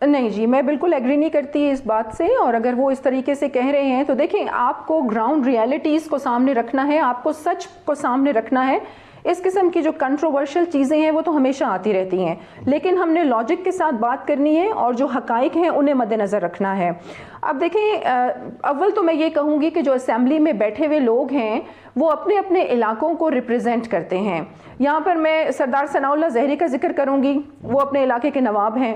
نہیں جی، میں بالکل ایگری نہیں کرتی اس بات سے، اور اگر وہ اس طریقے سے کہہ رہے ہیں تو دیکھیں آپ کو گراؤنڈ ریالٹیز کو سامنے رکھنا ہے، آپ کو سچ کو سامنے رکھنا ہے. اس قسم کی جو کنٹروورشل چیزیں ہیں وہ تو ہمیشہ آتی رہتی ہیں، لیکن ہم نے لاجک کے ساتھ بات کرنی ہے اور جو حقائق ہیں انہیں مد نظر رکھنا ہے. اب دیکھیں اول تو میں یہ کہوں گی کہ جو اسمبلی میں بیٹھے ہوئے لوگ ہیں وہ اپنے اپنے علاقوں کو ریپرزینٹ کرتے ہیں. یہاں پر میں سردار ثناء اللہ زہری کا ذکر کروں گی، وہ اپنے علاقے کے نواب ہیں.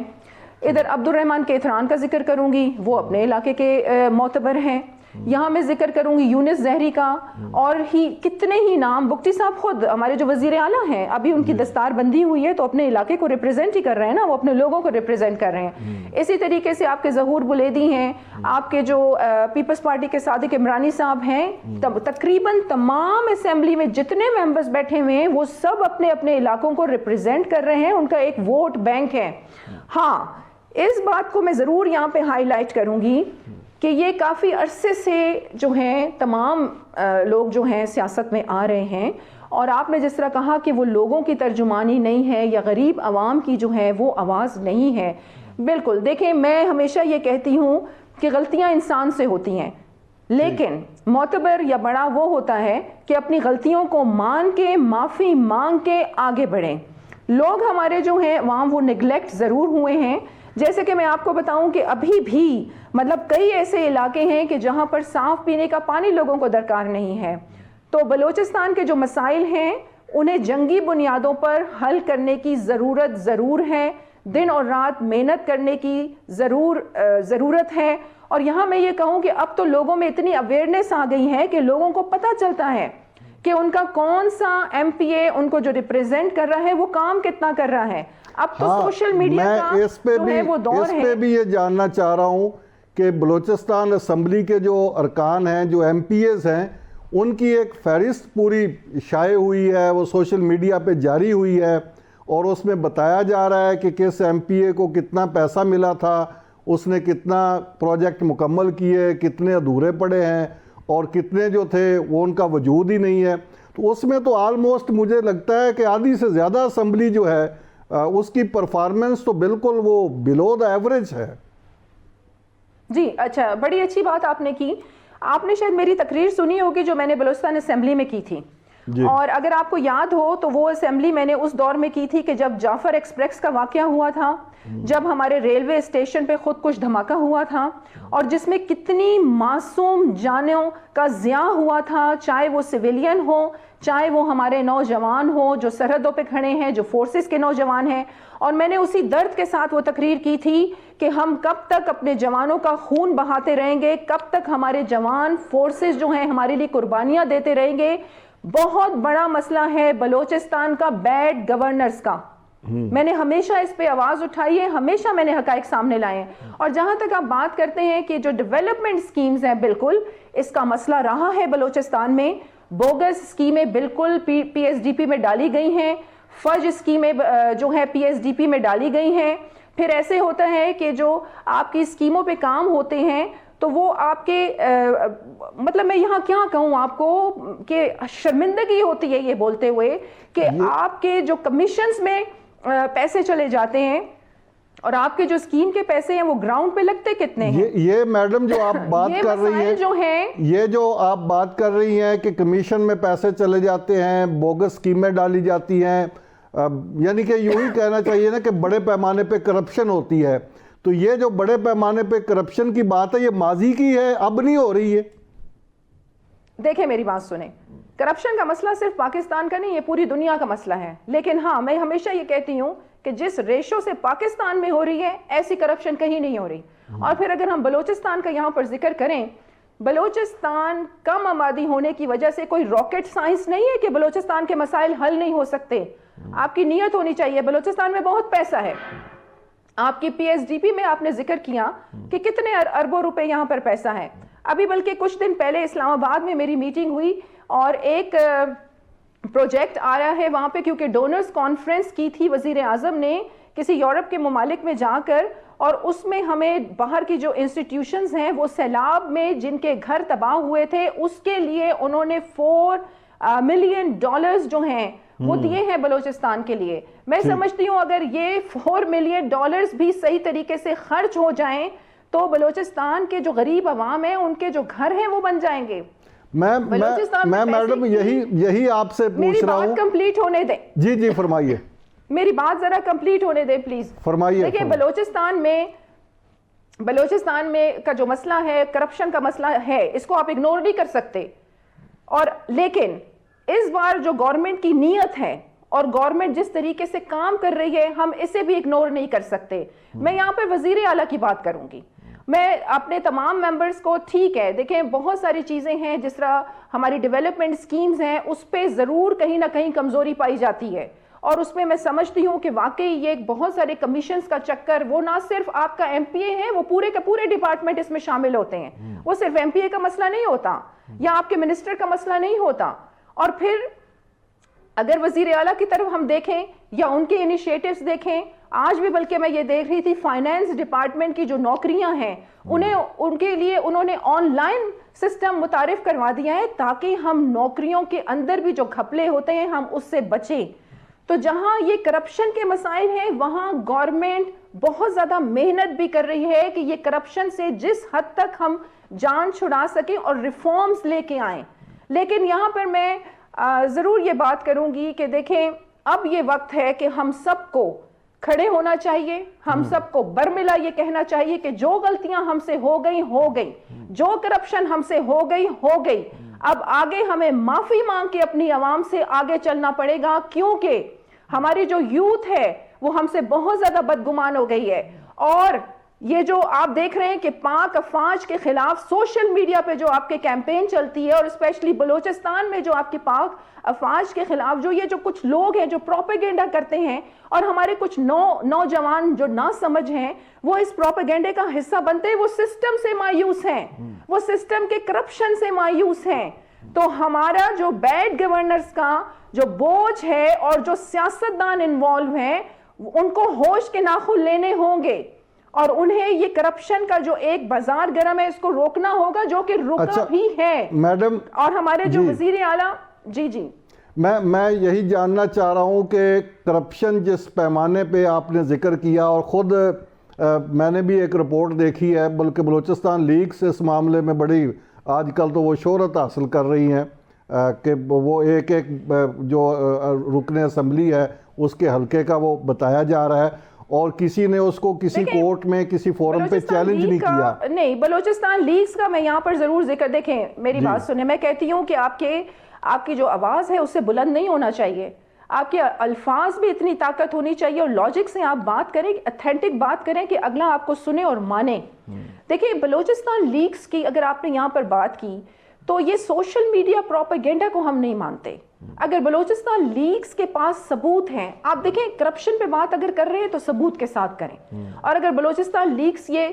ادھر عبد الرحمن کیتھران کا ذکر کروں گی، وہ اپنے علاقے کے معتبر ہیں. یہاں میں ذکر کروں گی یونس زہری کا، اور ہی کتنے ہی نام. بگٹی صاحب خود ہمارے جو وزیر اعلیٰ ہیں، ابھی ان کی دستار بندی ہوئی ہے تو اپنے علاقے کو ریپرزینٹ ہی کر رہے ہیں نا، وہ اپنے لوگوں کو ریپرزینٹ کر رہے ہیں. اسی طریقے سے آپ کے ظہور بلیدی ہیں، آپ کے جو پیپلز پارٹی کے صادق عمرانی صاحب ہیں. تقریباً تمام اسمبلی میں جتنے ممبرز بیٹھے ہوئے ہیں وہ سب اپنے اپنے علاقوں کو ریپرزینٹ کر رہے ہیں، ان کا ایک ووٹ بینک ہے. ہاں اس بات کو میں ضرور یہاں پہ ہائی لائٹ کروں گی کہ یہ کافی عرصے سے جو ہیں تمام لوگ جو ہیں سیاست میں آ رہے ہیں، اور آپ نے جس طرح کہا کہ وہ لوگوں کی ترجمانی نہیں ہے یا غریب عوام کی جو ہے وہ آواز نہیں ہے. بالکل دیکھیں میں ہمیشہ یہ کہتی ہوں کہ غلطیاں انسان سے ہوتی ہیں، لیکن معتبر یا بڑا وہ ہوتا ہے کہ اپنی غلطیوں کو مان کے معافی مانگ کے آگے بڑھیں. لوگ ہمارے جو ہیں عوام وہ نگلیکٹ ضرور ہوئے ہیں. جیسے کہ میں آپ کو بتاؤں کہ ابھی بھی مطلب کئی ایسے علاقے ہیں کہ جہاں پر صاف پینے کا پانی لوگوں کو درکار نہیں ہے. تو بلوچستان کے جو مسائل ہیں انہیں جنگی بنیادوں پر حل کرنے کی ضرور ہے، دن اور رات محنت کرنے کی ضرورت ہے. اور یہاں میں یہ کہوں کہ اب تو لوگوں میں اتنی اویئرنیس آ گئی ہے کہ لوگوں کو پتہ چلتا ہے کہ ان کا کون سا ایم پی اے ان کو جو ریپرزینٹ کر رہا ہے وہ کام کتنا کر رہا ہے. اب تو سوشل میڈیا کا جو ہے وہ دور ہے. اس پہ بھی یہ جاننا چاہ رہا ہوں کہ بلوچستان اسمبلی کے جو ارکان ہیں، جو ایم پی ایز ہیں، ان کی ایک فہرست پوری شائع ہوئی ہے، وہ سوشل میڈیا پہ جاری ہوئی ہے، اور اس میں بتایا جا رہا ہے کہ کس ایم پی اے کو کتنا پیسہ ملا تھا، اس نے کتنا پروجیکٹ مکمل کیے، کتنے ادھورے پڑے ہیں، اور کتنے جو تھے وہ ان کا وجود ہی نہیں ہے. تو اس میں تو آلموسٹ مجھے لگتا ہے کہ آدھی سے زیادہ اسمبلی جو ہے اس کی پرفارمنس تو بالکل وہ بلو دا ایوریج ہے. جی اچھا، بڑی اچھی بات آپ نے کی. آپ نے شاید میری تقریر سنی ہوگی جو میں نے بلوچستان اسمبلی میں کی تھی. اور اگر آپ کو یاد ہو تو وہ اسمبلی میں نے اس دور میں کی تھی کہ جب جعفر ایکسپریس کا واقعہ ہوا تھا، جب ہمارے ریلوے اسٹیشن پہ خود کش دھماکہ ہوا تھا، اور جس میں کتنی معصوم جانوں کا ضیاع ہوا تھا، چاہے وہ سویلین ہو، چاہے وہ ہمارے نوجوان ہوں جو سرحدوں پہ کھڑے ہیں، جو فورسز کے نوجوان ہیں. اور میں نے اسی درد کے ساتھ وہ تقریر کی تھی کہ ہم کب تک اپنے جوانوں کا خون بہاتے رہیں گے، کب تک ہمارے جوان فورسز جو ہیں ہمارے لیے قربانیاں دیتے رہیں گے. بہت بڑا مسئلہ ہے بلوچستان کا بیڈ گورنرز کا. میں نے ہمیشہ اس پہ آواز اٹھائی ہے، ہمیشہ میں نے حقائق سامنے لائے ہیں. اور جہاں تک آپ بات کرتے ہیں کہ جو ڈیولپمنٹ سکیمز ہیں، بالکل اس کا مسئلہ رہا ہے بلوچستان میں. بوگس سکیمیں بالکل پی ایس ڈی پی میں ڈالی گئی ہیں، فج اسکیمیں جو ہے پی ایس ڈی پی میں ڈالی گئی ہیں. پھر ایسے ہوتا ہے کہ جو آپ کی اسکیموں پہ کام ہوتے ہیں تو وہ آپ کے مطلب میں یہاں کیا کہوں آپ کو کہ شرمندگی ہوتی ہے یہ بولتے ہوئے کہ آپ کے جو کمیشنز میں پیسے چلے جاتے ہیں اور آپ کے جو اسکیم کے پیسے ہیں وہ گراؤنڈ پہ لگتے کتنے ہیں. یہ میڈم جو آپ بات کر رہی ہیں، جو ہیں یہ جو آپ بات کر رہی ہیں کہ کمیشن میں پیسے چلے جاتے ہیں، بوگس اسکیمیں ڈالی جاتی ہیں، یعنی کہ یوں ہی کہنا چاہیے نا کہ بڑے پیمانے پہ کرپشن ہوتی ہے. تو یہ جو بڑے پیمانے پہ کرپشن کی بات ہے یہ ماضی کی ہے، اب نہیں ہو رہی ہے. دیکھیں میری بات سنیں، کرپشن کا مسئلہ صرف پاکستان کا نہیں، یہ پوری دنیا کا مسئلہ ہے. لیکن ہاں میں ہمیشہ یہ کہتی ہوں کہ جس ریشو سے پاکستان میں ہو رہی ہے ایسی کرپشن کہیں نہیں ہو رہی. اور پھر اگر ہم بلوچستان کا یہاں پر ذکر کریں، بلوچستان کم آبادی ہونے کی وجہ سے کوئی راکٹ سائنس نہیں ہے کہ بلوچستان کے مسائل حل نہیں ہو سکتے. آپ کی نیت ہونی چاہیے. بلوچستان میں بہت پیسہ ہے. آپ کی پی ایس ڈی پی میں آپ نے ذکر کیا کہ کتنے اربوں روپے یہاں پر پیسہ ہے. ابھی بلکہ کچھ دن پہلے اسلام آباد میں میری میٹنگ ہوئی اور ایک پروجیکٹ آ رہا ہے وہاں پہ، کیونکہ ڈونرز کانفرنس کی تھی وزیر اعظم نے کسی یورپ کے ممالک میں جا کر، اور اس میں ہمیں باہر کی جو انسٹیٹیوشنز ہیں وہ سیلاب میں جن کے گھر تباہ ہوئے تھے اس کے لیے انہوں نے $4 ملین جو ہیں وہ دیے ہیں بلوچستان کے لیے. میں سمجھتی ہوں اگر یہ $4 ملین بھی صحیح طریقے سے خرچ ہو جائیں تو بلوچستان کے جو غریب عوام ہیں ان کے جو گھر ہیں وہ بن جائیں گے. میں میڈم یہی آپ سے پوچھ رہا ہوں. میری بات کمپلیٹ ہونے دیں. جی فرمائیے. میری بات ذرا کمپلیٹ ہونے دیں پلیز. فرمائیے. دیکھیں بلوچستان میں کا جو مسئلہ ہے کرپشن کا مسئلہ ہے, اس کو آپ اگنور نہیں کر سکتے. اور لیکن اس بار جو گورنمنٹ کی نیت ہے اور گورنمنٹ جس طریقے سے کام کر رہی ہے ہم اسے بھی اگنور نہیں کر سکتے. میں یہاں پہ وزیر اعلیٰ کی بات کروں گی. میں اپنے تمام ممبرز کو, ٹھیک ہے دیکھیں بہت ساری چیزیں ہیں جس طرح ہماری ڈیولپمنٹ سکیمز ہیں اس پہ ضرور کہیں نہ کہیں کمزوری پائی جاتی ہے, اور اس میں سمجھتی ہوں کہ واقعی یہ بہت سارے کمیشنز کا چکر, وہ نہ صرف آپ کا ایم پی اے ہے, وہ پورے کے پورے ڈپارٹمنٹ اس میں شامل ہوتے ہیں. وہ صرف ایم پی اے کا مسئلہ نہیں ہوتا یا آپ کے منسٹر کا مسئلہ نہیں ہوتا. اور پھر اگر وزیر اعلیٰ کی طرف ہم دیکھیں یا ان کے انیشیٹوز دیکھیں, آج بھی بلکہ میں یہ دیکھ رہی تھی فائنانس ڈپارٹمنٹ کی جو نوکریاں ہیں ان کے لیے انہوں نے آن لائن سسٹم متعارف کروا دیا ہے تاکہ ہم نوکریوں کے اندر بھی جو گھپلے ہوتے ہیں ہم اس سے بچیں. تو جہاں یہ کرپشن کے مسائل ہیں وہاں گورنمنٹ بہت زیادہ محنت بھی کر رہی ہے کہ یہ کرپشن سے جس حد تک ہم جان چھڑا سکیں اور ریفارمز لے کے آئیں. لیکن یہاں پر میں ضرور یہ بات کروں گی کہ دیکھیں اب یہ وقت ہے کہ ہم سب کو کھڑے ہونا چاہیے, ہم سب کو برملا یہ کہنا چاہیے کہ جو غلطیاں ہم سے ہو گئی, جو کرپشن ہم سے ہو گئی, اب آگے ہمیں معافی مانگ کے اپنی عوام سے آگے چلنا پڑے گا, کیونکہ ہماری جو یوتھ ہے وہ ہم سے بہت زیادہ بدگمان ہو گئی ہے. اور یہ جو آپ دیکھ رہے ہیں کہ پاک افواج کے خلاف سوشل میڈیا پہ جو آپ کے کیمپین چلتی ہے, اور اسپیشلی بلوچستان میں جو آپ کے پاک افواج کے خلاف جو یہ جو کچھ لوگ ہیں جو پروپیگنڈا کرتے ہیں, اور ہمارے کچھ نوجوان جو نہ سمجھ ہیں وہ اس پروپیگنڈے کا حصہ بنتے ہیں, وہ سسٹم سے مایوس ہیں, وہ سسٹم کے کرپشن سے مایوس ہیں. تو ہمارا جو بیڈ گورنرز کا جو بوجھ ہے اور جو سیاستدان انوالو ہیں ان کو ہوش کے ناخن لینے ہوں گے, اور انہیں یہ کرپشن کا جو ایک بازار گرم ہے اس کو روکنا ہوگا, جو کہ رکا بھی ہے. میڈم اور ہمارے جو وزیر اعلیٰ جی میں یہی جاننا چاہ رہا ہوں کہ کرپشن جس پیمانے پہ آپ نے ذکر کیا, اور خود میں نے بھی ایک رپورٹ دیکھی ہے, بلکہ بلوچستان لیگز اس معاملے میں بڑی آج کل تو وہ شہرت حاصل کر رہی ہیں کہ وہ ایک جو رکن اسمبلی ہے اس کے حلقے کا وہ بتایا جا رہا ہے, اور کسی نے اس کو کسی کورٹ میں کسی فورم پہ چیلنج نہیں کیا. نہیں, بلوچستان لیگز کا میں یہاں پر ضرور ذکر, دیکھیں میری بات سنیں, میں کہتی ہوں کہ آپ کی جو آواز ہے اس سے بلند نہیں ہونا چاہیے, آپ کے الفاظ بھی اتنی طاقت ہونی چاہیے, اور لاجک سے آپ بات کریں, اتھینٹک بات کریں کہ اگلا آپ کو سنے اور مانے. دیکھیں بلوچستان لیگز کی اگر آپ نے یہاں پر بات کی تو یہ سوشل میڈیا پروپیگنڈا کو ہم نہیں مانتے. اگر بلوچستان لیگز کے پاس ثبوت ہیں, آپ دیکھیں کرپشن پہ بات اگر کر رہے ہیں تو ثبوت کے ساتھ کریں, اور اگر بلوچستان لیگز یہ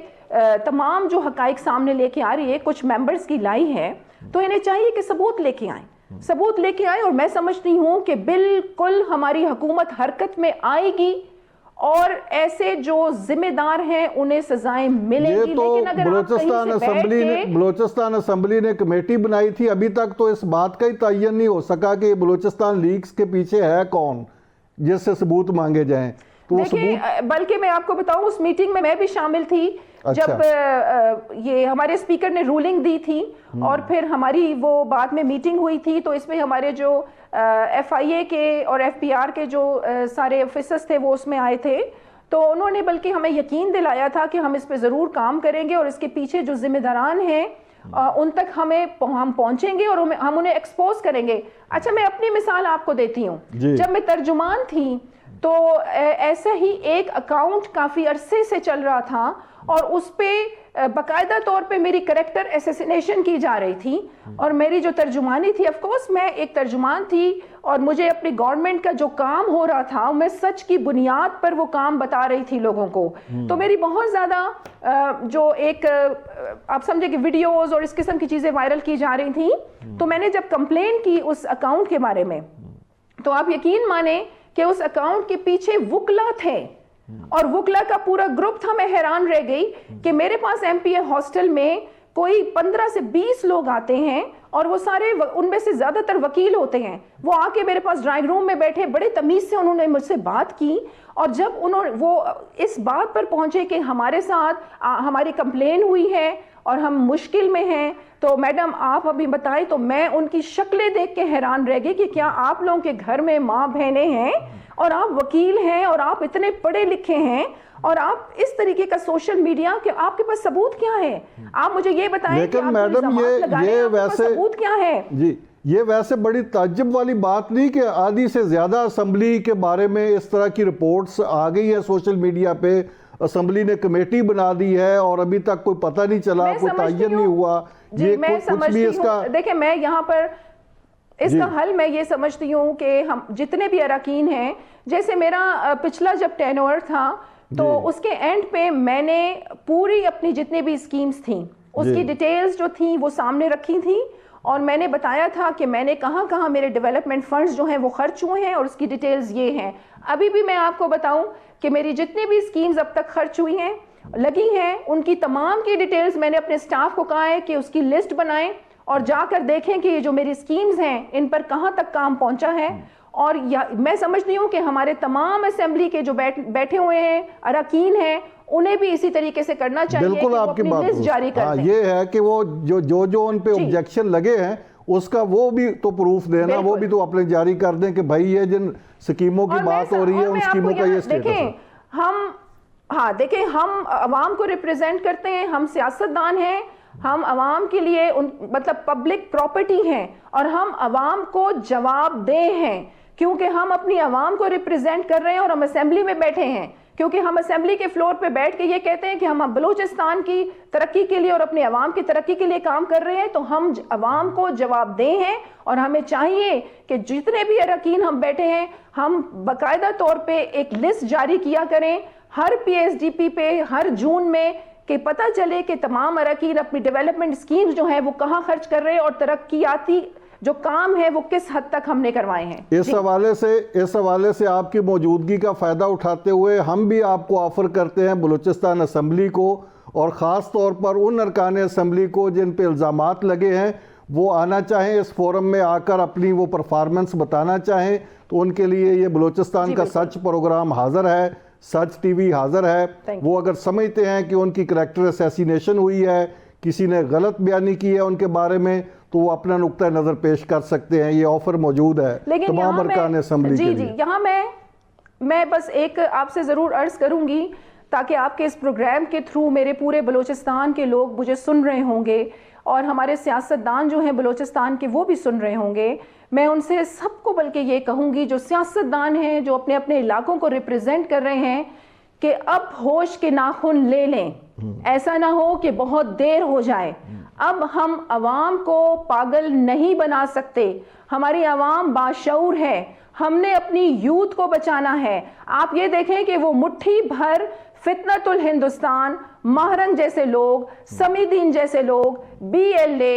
تمام جو حقائق سامنے لے کے آ رہی ہے, کچھ ممبرز کی لائی ہے, تو انہیں چاہیے کہ ثبوت لے کے آئیں, اور میں سمجھتی ہوں کہ بالکل ہماری حکومت حرکت میں آئے گی اور ایسے جو ذمہ دار ہیں انہیں سزائیں ملیں گی. لیکن اگر بلوچستان اسمبلی نے کمیٹی بنائی تھی, ابھی تک تو اس بات کا ہی تعین نہیں ہو سکا کہ بلوچستان لیگز کے پیچھے ہے کون جس سے ثبوت مانگے جائیں. دیکھیں بلکہ میں آپ کو بتاؤں اس میٹنگ میں بھی شامل تھی جب یہ ہمارے اسپیکر نے رولنگ دی تھی, اور پھر ہماری وہ بعد میں میٹنگ ہوئی تھی, تو اس میں ہمارے جو ایف آئی اے کے اور ایف پی آر کے جو سارے آفیسرز تھے وہ اس میں آئے تھے, تو انہوں نے بلکہ ہمیں یقین دلایا تھا کہ ہم اس پہ ضرور کام کریں گے, اور اس کے پیچھے جو ذمہ داران ہیں ان تک ہم پہنچیں گے اور ہم انہیں ایکسپوز کریں گے. اچھا میں اپنی مثال آپ کو دیتی ہوں, جب میں ترجمان تھی تو ایسا ہی ایک اکاؤنٹ کافی عرصے سے چل رہا تھا, اور اس پہ باقاعدہ طور پہ میری کریکٹر اسیسینیشن کی جا رہی تھی, اور میری جو ترجمانی تھی, آف کورس میں ایک ترجمان تھی اور مجھے اپنی گورنمنٹ کا جو کام ہو رہا تھا میں سچ کی بنیاد پر وہ کام بتا رہی تھی لوگوں کو. تو میری بہت زیادہ جو ایک آپ سمجھے کہ ویڈیوز اور اس قسم کی چیزیں وائرل کی جا رہی تھیں, تو میں نے جب کمپلین کی اس اکاؤنٹ کے بارے میں, تو آپ یقین مانیں کہ اس اکاؤنٹ کے پیچھے وکلا تھے, اور وکلا کا پورا گروپ تھا. میں حیران رہ گئی کہ میرے پاس ایم پی اے ہاسٹل میں کوئی 15 سے 20 لوگ آتے ہیں, اور وہ سارے ان میں سے زیادہ تر وکیل ہوتے ہیں. وہ آ کے میرے پاس ڈرائنگ روم میں بیٹھے, بڑے تمیز سے انہوں نے مجھ سے بات کی, اور جب وہ اس بات پر پہنچے کہ ہمارے ساتھ ہماری کمپلین ہوئی ہے اور ہم مشکل میں ہیں, تو میڈم آپ ابھی بتائیں, تو میں ان کی شکلیں دیکھ کے حیران رہ گئی کہ کیا آپ لوگوں کے گھر میں ماں بہنیں ہیں اور آپ وکیل ہیں اور آپ اتنے پڑھے لکھے ہیں اور آپ اس طریقے کا سوشل میڈیا, کہ آپ کے پاس ثبوت کیا ہے؟ آپ مجھے یہ بتائیں کہ لیکن میڈم یہ ویسے ثبوت کیا ہے؟ جی یہ ویسے بڑی تعجب والی بات نہیں کہ آدھی سے زیادہ اسمبلی کے بارے میں اس طرح کی رپورٹس آ گئی ہے سوشل میڈیا پہ, اسمبلی نے کمیٹی بنا دی ہے اور ابھی تک کوئی پتہ نہیں چلا, کوئی تعین نہیں ہوا. یہ کچھ بھی اس کا دیکھیں, میں یہاں پر اس کا حل میں یہ سمجھتی ہوں کہ ہم جتنے بھی اراکین ہیں, جیسے میرا پچھلا جب ٹینور تھا تو اس کے اینڈ پہ میں نے پوری اپنی جتنی بھی اسکیمز تھیں اس کی ڈیٹیلز جو تھیں وہ سامنے رکھی تھیں, اور میں نے بتایا تھا کہ میں نے کہاں کہاں میرے ڈیولپمنٹ فنڈز جو ہیں وہ خرچ ہوئے ہیں اور اس کی ڈیٹیلز یہ ہیں. ابھی بھی میں آپ کو بتاؤں کہ میری جتنی بھی اسکیمز اب تک خرچ ہوئی ہیں لگی ہیں, ان کی تمام کی ڈیٹیلز میں نے اپنے سٹاف کو کہا ہے کہ اس کی لسٹ بنائیں اور جا کر دیکھیں کہ یہ جو میری اسکیمز ہیں ان پر کہاں تک کام پہنچا ہے. اور میں سمجھتی ہوں کہ ہمارے تمام اسمبلی کے جو بیٹھے ہوئے ہیں اراکین ہیں انہیں بھی اسی طریقے سے کرنا چاہیے کہ وہ اپنی لسٹ جاری کر دیں. یہ ہے کہ وہ جو ان پہ objection لگے ہیں اس کا وہ بھی تو پروف دینا, وہ بھی تو اپنے جاری کر دیں کہ بھائی یہ جن سکیموں کی بات ہو رہی ہے ان سکیموں کا یہ سٹیٹس ہے. دیکھیں ہم عوام کو ریپریزنٹ کرتے ہیں, ہم سیاستدان ہیں, ہم عوام کے لیے مطلب پبلک پراپرٹی ہیں اور ہم عوام کو جواب دہ ہیں, کیونکہ ہم اپنی عوام کو ریپریزنٹ کر رہے ہیں اور ہم اسمبلی میں بیٹھے ہیں, کیونکہ ہم اسمبلی کے فلور پہ بیٹھ کے یہ کہتے ہیں کہ ہم بلوچستان کی ترقی کے لیے اور اپنے عوام کی ترقی کے لیے کام کر رہے ہیں, تو ہم عوام کو جواب دہ ہیں اور ہمیں چاہیے کہ جتنے بھی اراکین ہم بیٹھے ہیں ہم باقاعدہ طور پہ ایک لسٹ جاری کیا کریں ہر PSDP پہ ہر جون میں, کہ پتہ چلے کہ تمام اراکین اپنی ڈیولپمنٹ اسکیمز جو ہیں وہ کہاں خرچ کر رہے ہیں اور ترقیاتی جو کام ہے وہ کس حد تک ہم نے کروائے ہیں. اس حوالے سے آپ کی موجودگی کا فائدہ اٹھاتے ہوئے ہم بھی آپ کو آفر کرتے ہیں بلوچستان اسمبلی کو, اور خاص طور پر ان ارکان اسمبلی کو جن پہ الزامات لگے ہیں وہ آنا چاہیں اس فورم میں, آ کر اپنی وہ پرفارمنس بتانا چاہیں, تو ان کے لیے یہ بلوچستان کا سچ پروگرام حاضر ہے, سچ ٹی وی حاضر ہے. وہ اگر سمجھتے ہیں کہ ان کی کریکٹر اسیسینیشن ہوئی ہے, کسی نے غلط بیانی کی ہے ان کے بارے میں, تو وہ اپنا نقطہ نظر پیش کر سکتے ہیں. یہ آفر موجود ہے تمام ارکان اسمبلی کے لیے. یہاں میں بس ایک آپ سے ضرور عرض کروں گی, تاکہ آپ کے اس پروگرام کے تھرو میرے پورے بلوچستان کے لوگ مجھے سن رہے ہوں گے اور ہمارے سیاستدان جو ہیں بلوچستان کے وہ بھی سن رہے ہوں گے. میں ان سے سب کو بلکہ یہ کہوں گی جو سیاستدان ہیں, جو اپنے اپنے علاقوں کو ریپریزنٹ کر رہے ہیں, کہ اب ہوش کے ناخن لے لیں. ایسا نہ ہو کہ بہت دیر ہو جائے. اب ہم عوام کو پاگل نہیں بنا سکتے. ہماری عوام باشعور ہے, ہم نے اپنی یوتھ کو بچانا ہے. آپ یہ دیکھیں کہ وہ مٹھی بھر فتنت الہندوستان, مہرنگ جیسے لوگ, سمیدین جیسے لوگ, BLA,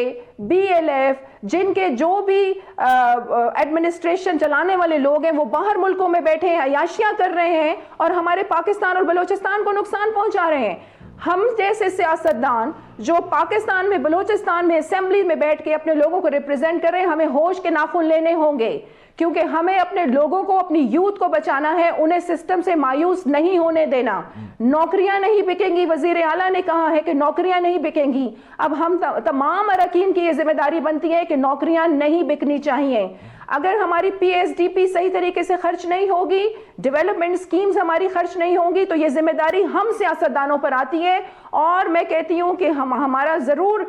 BLF, جن کے جو بھی ایڈمنسٹریشن چلانے والے لوگ ہیں وہ باہر ملکوں میں بیٹھے ہیں, عیاشیاں کر رہے ہیں اور ہمارے پاکستان اور بلوچستان کو نقصان پہنچا رہے ہیں. ہم جیسے سیاستدان جو پاکستان میں بلوچستان میں اسمبلی میں بیٹھ کے اپنے لوگوں کو ریپریزنٹ کر رہے ہیں, ہمیں ہوش کے ناخن لینے ہوں گے, کیونکہ ہمیں اپنے لوگوں کو, اپنی یوتھ کو بچانا ہے, انہیں سسٹم سے مایوس نہیں ہونے دینا. نوکریاں نہیں بکیں گی, وزیر اعلیٰ نے کہا ہے کہ نوکریاں نہیں بکیں گی. اب ہم تمام اراکین کی یہ ذمہ داری بنتی ہے کہ نوکریاں نہیں بکنی چاہیے. اگر ہماری PSDP صحیح طریقے سے خرچ نہیں ہوگی, ڈیولپمنٹ سکیمز ہماری خرچ نہیں ہوں گی, تو یہ ذمہ داری ہم سیاستدانوں پر آتی ہے. اور میں کہتی ہوں کہ ہمارا ضرور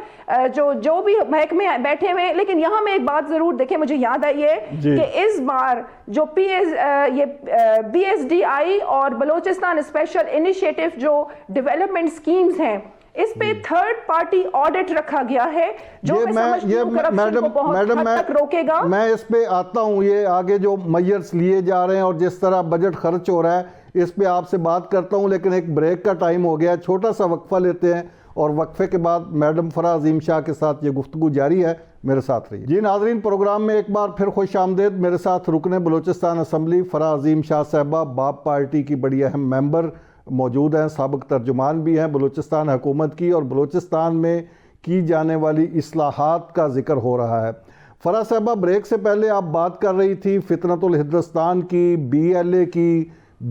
جو بھی محکمے بیٹھے ہوئے, لیکن یہاں میں ایک بات ضرور دیکھیں, مجھے یاد آئی ہے کہ اس بار جو BSDI اور بلوچستان اسپیشل انیشیٹو جو ڈیولپمنٹ سکیمز ہیں, اس پہ تھرڈ پارٹی آڈٹ رکھا گیا ہے, جو میں سمجھتی ہوں کرپشن کو بہت حد تک روکے گا. میں اس پہ آتا ہوں, یہ آگے جو میئرز لیے جا رہے ہیں اور جس طرح بجٹ خرچ ہو رہا ہے اس پہ آپ سے بات کرتا ہوں, لیکن ایک بریک کا ٹائم ہو گیا, چھوٹا سا وقفہ لیتے ہیں اور وقفے کے بعد میڈم فرح عظیم شاہ کے ساتھ یہ گفتگو جاری ہے. میرے ساتھ رہیے. جی ناظرین, پروگرام میں ایک بار پھر خوش آمدید. میرے ساتھ رکن بلوچستان اسمبلی فرح عظیم شاہ صاحبہ, باپ پارٹی کی بڑی اہم ممبر موجود ہیں, سابق ترجمان بھی ہیں بلوچستان حکومت کی, اور بلوچستان میں کی جانے والی اصلاحات کا ذکر ہو رہا ہے۔ فرح صاحبہ، بریک سے پہلے آپ بات کر رہی تھی فتنۃ الہندوستان کی، BLA کی،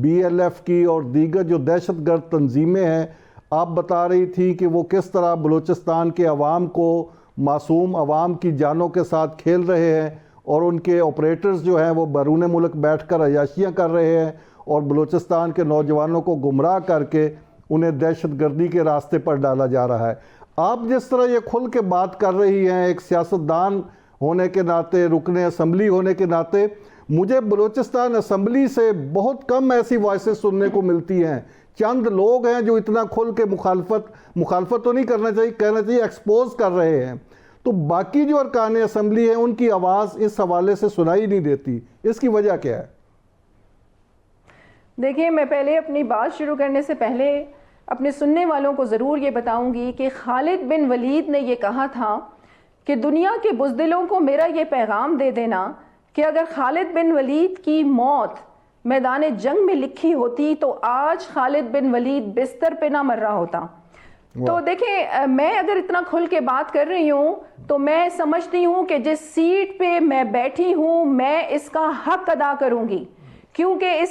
BLF کی اور دیگر جو دہشت گرد تنظیمیں ہیں، آپ بتا رہی تھی کہ وہ کس طرح بلوچستان کے عوام کو، معصوم عوام کی جانوں کے ساتھ کھیل رہے ہیں، اور ان کے آپریٹرز جو ہیں وہ بیرون ملک بیٹھ کر عیاشیاں کر رہے ہیں اور بلوچستان کے نوجوانوں کو گمراہ کر کے انہیں دہشت گردی کے راستے پر ڈالا جا رہا ہے۔ آپ جس طرح یہ کھل کے بات کر رہی ہیں ایک سیاستدان ہونے کے ناطے، رکن اسمبلی ہونے کے ناطے، مجھے بلوچستان اسمبلی سے بہت کم ایسی وائسز سننے کو ملتی ہیں۔ چند لوگ ہیں جو اتنا کھل کے مخالفت تو نہیں کرنا چاہیے، کہنا چاہیے ایکسپوز کر رہے ہیں، تو باقی جو ارکان اسمبلی ہیں ان کی آواز اس حوالے سے سنائی نہیں دیتی۔ اس کی وجہ کیا ہے؟ دیکھیں، میں پہلے اپنی بات شروع کرنے سے پہلے اپنے سننے والوں کو ضرور یہ بتاؤں گی کہ خالد بن ولید نے یہ کہا تھا کہ دنیا کے بزدلوں کو میرا یہ پیغام دے دینا کہ اگر خالد بن ولید کی موت میدان جنگ میں لکھی ہوتی تو آج خالد بن ولید بستر پہ نہ مر رہا ہوتا۔ تو دیکھیں، میں اگر اتنا کھل کے بات کر رہی ہوں تو میں سمجھتی ہوں کہ جس سیٹ پہ میں بیٹھی ہوں میں اس کا حق ادا کروں گی، کیونکہ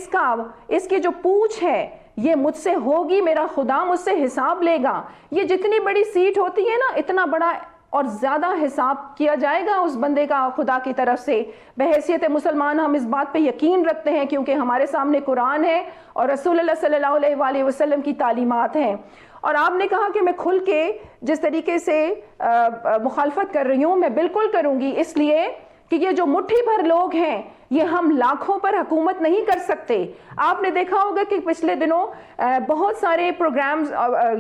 اس کی جو پوچھ ہے یہ مجھ سے ہوگی، میرا خدا مجھ سے حساب لے گا۔ یہ جتنی بڑی سیٹ ہوتی ہے نا، اتنا بڑا اور زیادہ حساب کیا جائے گا اس بندے کا خدا کی طرف سے۔ بحیثیت مسلمان ہم اس بات پہ یقین رکھتے ہیں کیونکہ ہمارے سامنے قرآن ہے اور رسول اللہ صلی اللہ علیہ وآلہ وسلم کی تعلیمات ہیں۔ اور آپ نے کہا کہ میں کھل کے جس طریقے سے مخالفت کر رہی ہوں، میں بالکل کروں گی، اس لیے کہ یہ جو مٹھی بھر لوگ ہیں یہ ہم لاکھوں پر حکومت نہیں کر سکتے۔ آپ نے دیکھا ہوگا کہ پچھلے دنوں بہت سارے پروگرامز،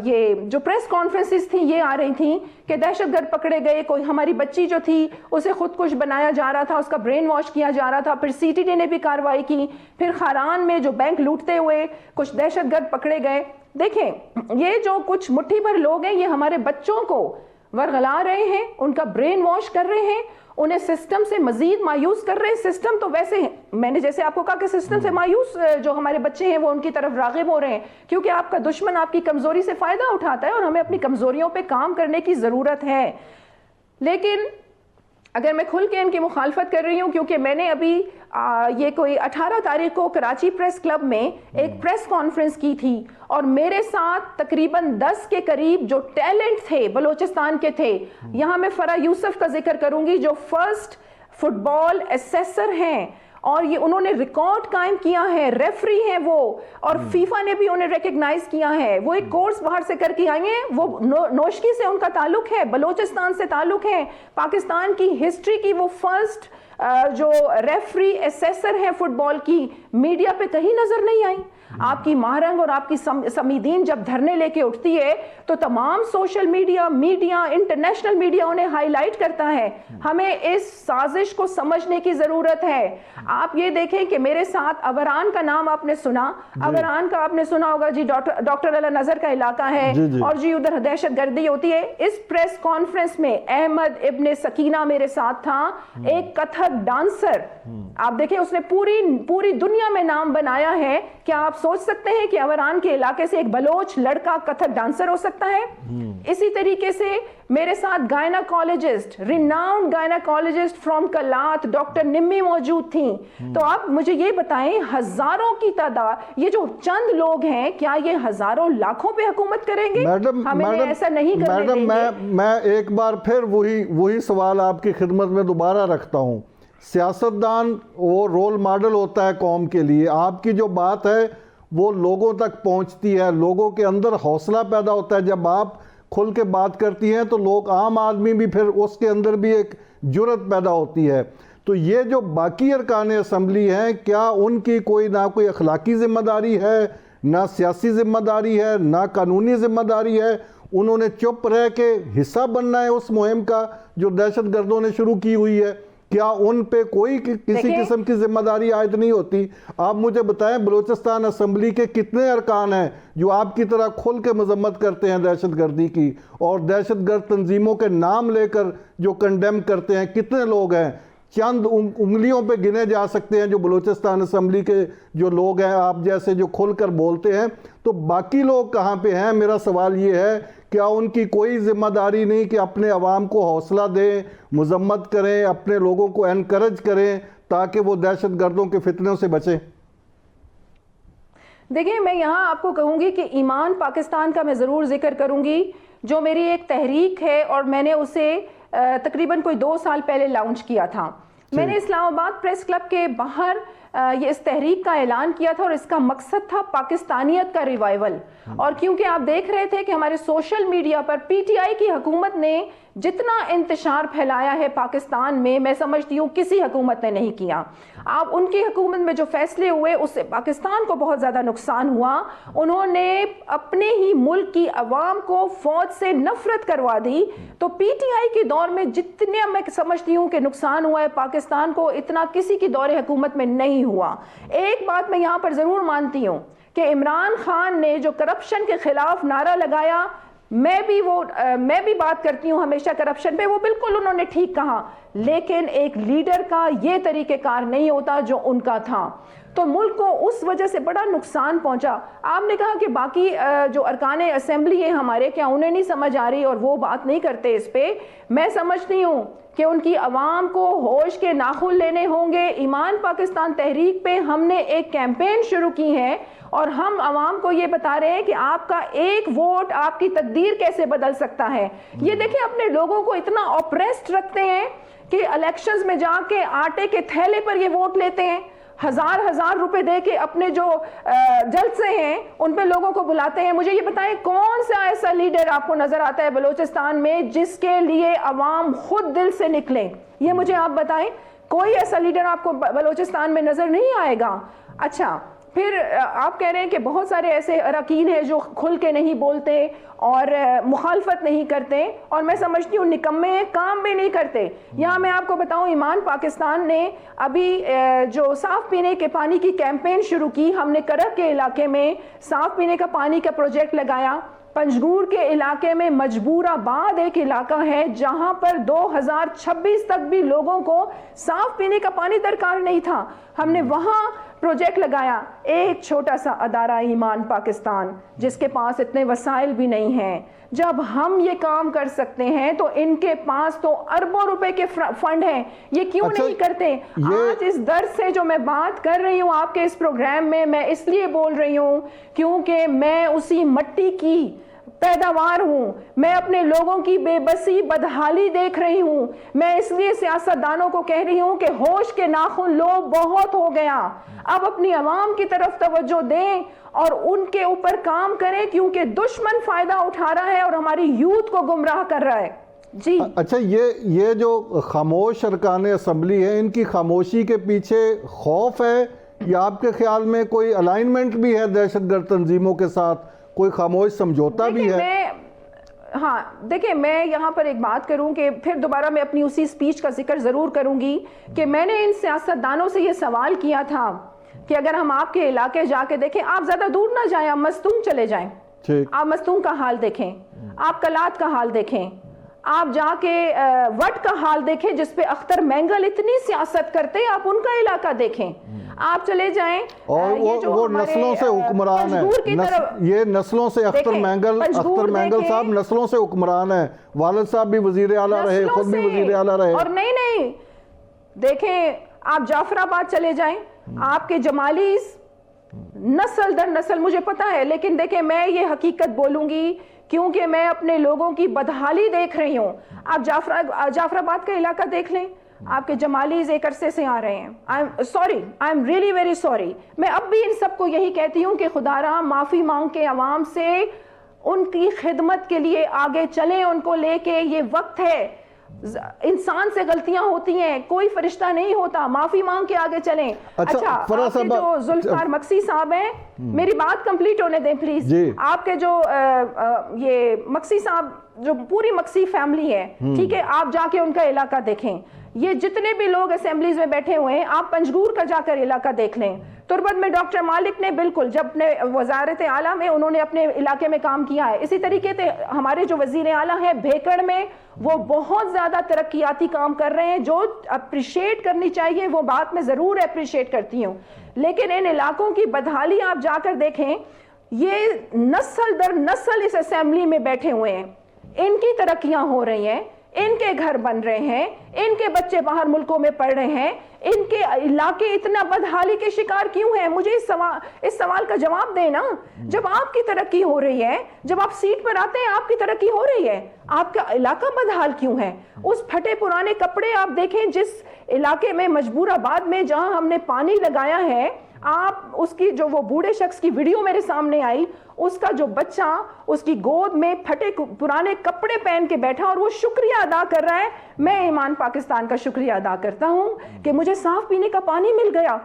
یہ جو پریس کانفرنسز تھیں یہ آ رہی تھیں کہ دہشت گرد پکڑے گئے، کوئی ہماری بچی جو تھی اسے خود کش بنایا جا رہا تھا، اس کا برین واش کیا جا رہا تھا، پھر CTT نے بھی کارروائی کی، پھر خاران میں جو بینک لوٹتے ہوئے کچھ دہشت گرد پکڑے گئے۔ دیکھیں، یہ جو کچھ مٹھی بھر لوگ ہیں یہ ہمارے بچوں کو ورغلا رہے ہیں، ان کا برین واش کر رہے ہیں، انہیں سسٹم سے مزید مایوس کر رہے ہیں۔ سسٹم تو ویسے میں نے جیسے آپ کو کہا کہ سسٹم سے مایوس جو ہمارے بچے ہیں وہ ان کی طرف راغب ہو رہے ہیں، کیونکہ آپ کا دشمن آپ کی کمزوری سے فائدہ اٹھاتا ہے اور ہمیں اپنی کمزوریوں پہ کام کرنے کی ضرورت ہے۔ لیکن اگر میں کھل کے ان کی مخالفت کر رہی ہوں، کیونکہ میں نے ابھی یہ کوئی 18 تاریخ کو کراچی پریس کلب میں ایک پریس کانفرنس کی تھی اور میرے ساتھ تقریباً 10 کے قریب جو ٹیلنٹ تھے بلوچستان کے تھے۔ یہاں میں فرح یوسف کا ذکر کروں گی جو فرسٹ فٹ بال ایسیسر ہیں اور یہ انہوں نے ریکارڈ قائم کیا ہے، ریفری ہیں وہ، اور فیفا نے بھی انہیں ریکگنائز کیا ہے۔ وہ ایک کورس باہر سے کر کے آئی ہیں، وہ نوشکی سے ان کا تعلق ہے، بلوچستان سے تعلق ہے، پاکستان کی ہسٹری کی وہ فرسٹ جو ریفری ایسیسر ہیں فٹ بال کی، میڈیا پہ کہیں نظر نہیں آئی۔ آپ کی مہرنگ اور آپ کی سمیدین جب دھرنے لے کے اٹھتی ہے تو تمام سوشل میڈیا، انٹرنیشنل میڈیا انہیں ہائی لائٹ کرتا ہے۔ ہمیں اس سازش کو سمجھنے کی ضرورت ہے۔ آپ یہ دیکھیں کہ میرے ساتھ اوران کا نام آپ نے سنا، اوران کا آپ نے سنا ہوگا جی، ڈاکٹر اللہ نظر کا علاقہ ہے اور جی ادھر دہشت گردی ہوتی ہے۔ اس پریس کانفرنس میں احمد ابن سکینہ میرے ساتھ تھا، ایک کتھک ڈانسر۔ آپ دیکھیں اس نے پوری دنیا میں نام بنایا ہے۔ کیا آپ سوچ سکتے ہیں کہ اوران کے علاقے سے ایک بلوچ لڑکا کتھک ڈانسر ہو سکتا ہے؟ اسی طریقے سے میرے ساتھ gynaecologist, renowned gynaecologist from Kalat doctor نمی موجود تھیں۔ تو آپ مجھے یہ بتائیں، ہزاروں کی تعداد، یہ جو چند لوگ ہیں کیا یہ ہزاروں لاکھوں پہ حکومت کریں گے؟ ہمیں ایسا نہیں کرنے دیں گے۔ میں ایک بار پھر وہی سوال آپ کی خدمت میں دوبارہ رکھتا ہوں۔ سیاستدان وہ رول ماڈل ہوتا ہے قوم کے لیے، آپ کی جو بات ہے وہ لوگوں تک پہنچتی ہے، لوگوں کے اندر حوصلہ پیدا ہوتا ہے۔ جب آپ کھل کے بات کرتی ہیں تو لوگ، عام آدمی بھی پھر اس کے اندر بھی ایک جرأت پیدا ہوتی ہے۔ تو یہ جو باقی ارکان اسمبلی ہیں، کیا ان کی نہ کوئی اخلاقی ذمہ داری ہے، نہ سیاسی ذمہ داری ہے، نہ قانونی ذمہ داری ہے؟ انہوں نے چپ رہ کے حصہ بننا ہے اس مہم کا جو دہشت گردوں نے شروع کی ہوئی ہے؟ کیا ان پہ کوئی کسی قسم کی ذمہ داری عائد نہیں ہوتی؟ آپ مجھے بتائیں، بلوچستان اسمبلی کے کتنے ارکان ہیں جو آپ کی طرح کھل کے مذمت کرتے ہیں دہشت گردی کی اور دہشت گرد تنظیموں کے نام لے کر جو کنڈیم کرتے ہیں؟ کتنے لوگ ہیں؟ چند انگلیوں پہ گنے جا سکتے ہیں جو بلوچستان اسمبلی کے جو لوگ ہیں آپ جیسے جو کھل کر بولتے ہیں۔ تو باقی لوگ کہاں پہ ہیں؟ میرا سوال یہ ہے کیا ان کی کوئی ذمہ داری نہیں کہ اپنے عوام کو حوصلہ دیں، مذمت کریں، اپنے لوگوں کو انکریج کریں تاکہ وہ دہشت گردوں کے فتنوں سے بچیں؟ دیکھیں، میں یہاں آپ کو کہوں گی کہ ایمان پاکستان کا میں ضرور ذکر کروں گی، جو میری ایک تحریک ہے اور میں نے اسے تقریباً کوئی 2 سال پہلے لانچ کیا تھا۔ میں نے اسلام آباد پریس کلب کے باہر یہ اس تحریک کا اعلان کیا تھا اور اس کا مقصد تھا پاکستانیت کا ریوائول۔ اور کیونکہ آپ دیکھ رہے تھے کہ ہمارے social media per P T I کی حکومت نے جتنا انتشار پھیلایا ہے پاکستان میں سمجھتی ہوں کسی حکومت نے نہیں کیا۔ آپ ان کی حکومت میں جو فیصلے ہوئے اس سے پاکستان کو بہت زیادہ نقصان ہوا۔ انہوں نے اپنے ہی ملک کی عوام کو فوج سے نفرت کروا دی۔ تو پی ٹی آئی کے دور میں جتنے میں سمجھتی ہوں کہ نقصان ہوا ہے پاکستان کو، اتنا کسی کی دور حکومت میں نہیں ہوا۔ ایک بات میں یہاں پر ضرور مانتی ہوں کہ عمران خان نے جو کرپشن کے خلاف نعرہ لگایا، میں بھی بات کرتی ہوں ہمیشہ کرپشن پہ، وہ بالکل انہوں نے ٹھیک کہا، لیکن ایک لیڈر کا یہ طریقہ کار نہیں ہوتا جو ان کا تھا۔ تو ملک کو اس وجہ سے بڑا نقصان پہنچا۔ آپ نے کہا کہ باقی جو ارکان اسمبلی ہیں ہمارے، کیا انہیں نہیں سمجھ آ رہی اور وہ بات نہیں کرتے اس پہ؟ میں سمجھتی ہوں کہ ان کی عوام کو ہوش کے ناخن لینے ہوں گے۔ ایمان پاکستان تحریک پہ ہم نے ایک کیمپین شروع کی ہے اور ہم عوام کو یہ بتا رہے ہیں کہ آپ کا ایک ووٹ آپ کی تقدیر کیسے بدل سکتا ہے۔ یہ دیکھیں، اپنے لوگوں کو اتنا اپریسڈ رکھتے ہیں کہ الیکشنز میں جا کے آٹے کے تھیلے پر یہ ووٹ لیتے ہیں، ہزار روپے دے کے اپنے جو جلسے ہیں ان پہ لوگوں کو بلاتے ہیں۔ مجھے یہ بتائیں کون سا ایسا لیڈر آپ کو نظر آتا ہے بلوچستان میں جس کے لیے عوام خود دل سے نکلے؟ یہ مجھے آپ بتائیں، کوئی ایسا لیڈر آپ کو بلوچستان میں نظر نہیں آئے گا۔ اچھا، پھر آپ کہہ رہے ہیں کہ بہت سارے ایسے اراکین ہیں جو کھل کے نہیں بولتے اور مخالفت نہیں کرتے، اور میں سمجھتی ہوں نکمے ہیں، کام بھی نہیں کرتے۔ یہاں میں آپ کو بتاؤں، ایمان پاکستان نے ابھی جو صاف پینے کے پانی کی کیمپین شروع کی، ہم نے کرک کے علاقے میں صاف پینے کا پانی کا پروجیکٹ لگایا۔ پنجگور کے علاقے میں مجبور آباد ایک علاقہ ہے جہاں پر 2026 تک بھی لوگوں کو صاف پینے کا پانی درکار نہیں تھا، ہم نے وہاں پروجیکٹ لگایا۔ ایک چھوٹا سا ادارہ ایمان پاکستان جس کے پاس اتنے وسائل بھی نہیں ہیں، جب ہم یہ کام کر سکتے ہیں تو ان کے پاس تو اربوں روپے کے فنڈ ہیں، یہ کیوں نہیں کرتے؟ آج اس درد سے جو میں بات کر رہی ہوں آپ کے اس پروگرام میں اس لیے بول رہی ہوں کیونکہ میں اسی مٹی کی پیداوار ہوں، میں اپنے لوگوں کی بے بسی بدحالی دیکھ رہی ہوں۔ میں اس لیے سیاستدانوں کو کہہ رہی ہوں کہ ہوش کے ناخن لو، بہت ہو گیا، اب اپنی عوام کی طرف توجہ دیں اور ان کے اوپر کام کریں، کیونکہ دشمن فائدہ اٹھا رہا ہے اور ہماری یوتھ کو گمراہ کر رہا ہے۔ جی اچھا، یہ جو خاموش ارکان اسمبلی ہیں، ان کی خاموشی کے پیچھے خوف ہے یا آپ کے خیال میں کوئی الائنمنٹ بھی ہے دہشت گرد تنظیموں کے ساتھ، کوئی خاموش سمجھوتا بھی ہے؟ ہاں دیکھیں، میں یہاں پر ایک بات کروں کہ پھر دوبارہ میں اپنی اسی سپیچ کا ذکر ضرور کروں گی کہ میں نے ان سیاستدانوں سے یہ سوال کیا تھا کہ اگر ہم آپ کے علاقے جا کے دیکھیں، آپ زیادہ دور نہ جائیں، آپ مستونگ چلے جائیں، آپ مستونگ کا حال دیکھیں، آپ کلات کا حال دیکھیں، آپ جا کے وٹ کا حال دیکھیں جس پہ اختر مینگل اتنی سیاست کرتے، آپ ان کا علاقہ دیکھیں، آپ چلے جائیں اور وہ نسلوں سے حکمران ہے، یہ نسلوں سے اختر مینگل صاحب نسلوں سے حکمران ہے، والد صاحب بھی وزیر اعلیٰ رہے، خود بھی وزیر اعلیٰ رہے۔ اور نہیں دیکھیں، آپ جعفر آباد چلے جائیں، آپ کے جمالیز نسل در نسل، مجھے پتا ہے، لیکن دیکھیں میں یہ حقیقت بولوں گی کیونکہ میں اپنے لوگوں کی بدحالی دیکھ رہی ہوں۔ آپ جعفر آباد کا علاقہ دیکھ لیں، آپ کے جمالیز ایک عرصے سے آ رہے ہیں۔ I am really very sorry. میں اب بھی ان سب کو یہی کہتی ہوں کہ خدا را معافی مانگ کے عوام سے ان کی خدمت کے لیے آگے چلیں، ان کو لے کے، یہ وقت ہے، انسان سے غلطیاں ہوتی ہیں، کوئی فرشتہ نہیں ہوتا، معافی مانگ کے آگے چلیں۔ اچھا، آپ کے جو ذوالفقار مقصی صاحب ہیں، میری بات کمپلیٹ ہونے دیں پلیز۔ آپ کے جو یہ مقصی صاحب، جو پوری مقصی فیملی ہے، ٹھیک ہے، آپ جا کے ان کا علاقہ دیکھیں، یہ جتنے بھی لوگ اسمبلیز میں بیٹھے ہوئے ہیں، آپ پنجگور کا جا کر علاقہ دیکھ لیں۔ تربت میں ڈاکٹر مالک نے بالکل جب اپنے وزارت اعلیٰ میں انہوں نے اپنے علاقے میں کام کیا ہے، اسی طریقے سے ہمارے جو وزیر اعلیٰ ہیں بھیکڑ میں، وہ بہت زیادہ ترقیاتی کام کر رہے ہیں جو اپریشیٹ کرنی چاہیے، وہ بات میں ضرور اپریشیٹ کرتی ہوں، لیکن ان علاقوں کی بدحالی آپ جا کر دیکھیں یہ نسل در نسل اس اسمبلی میں بیٹھے ہوئے ہیں, ان کی ترقیاں ہو رہی ہیں, ان کے گھر بن رہے ہیں, ان کے بچے باہر ملکوں میں پڑھ رہے ہیں, ان کے علاقے اتنا بدحالی کے شکار کیوں ہیں؟ مجھے اس سوال کا جواب دیں نا. جب آپ کی ترقی ہو رہی ہے, جب آپ سیٹ پر آتے ہیں آپ کی ترقی ہو رہی ہے, آپ کا علاقہ بدحال کیوں ہے؟ اس پھٹے پرانے کپڑے آپ دیکھیں جس علاقے میں مجبور آباد میں جہاں ہم نے پانی لگایا ہے, آپ اس کی جو وہ بوڑھے شخص کی ویڈیو میرے سامنے آئی, اس کا جو بچہ اس کی گود میں پھٹے پرانے کپڑے پہن کے بیٹھا اور وہ شکریہ ادا کر رہا ہے. میں ایمان پاکستان کا شکریہ ادا کرتا ہوں کہ مجھے صاف پینے کا پانی مل گیا.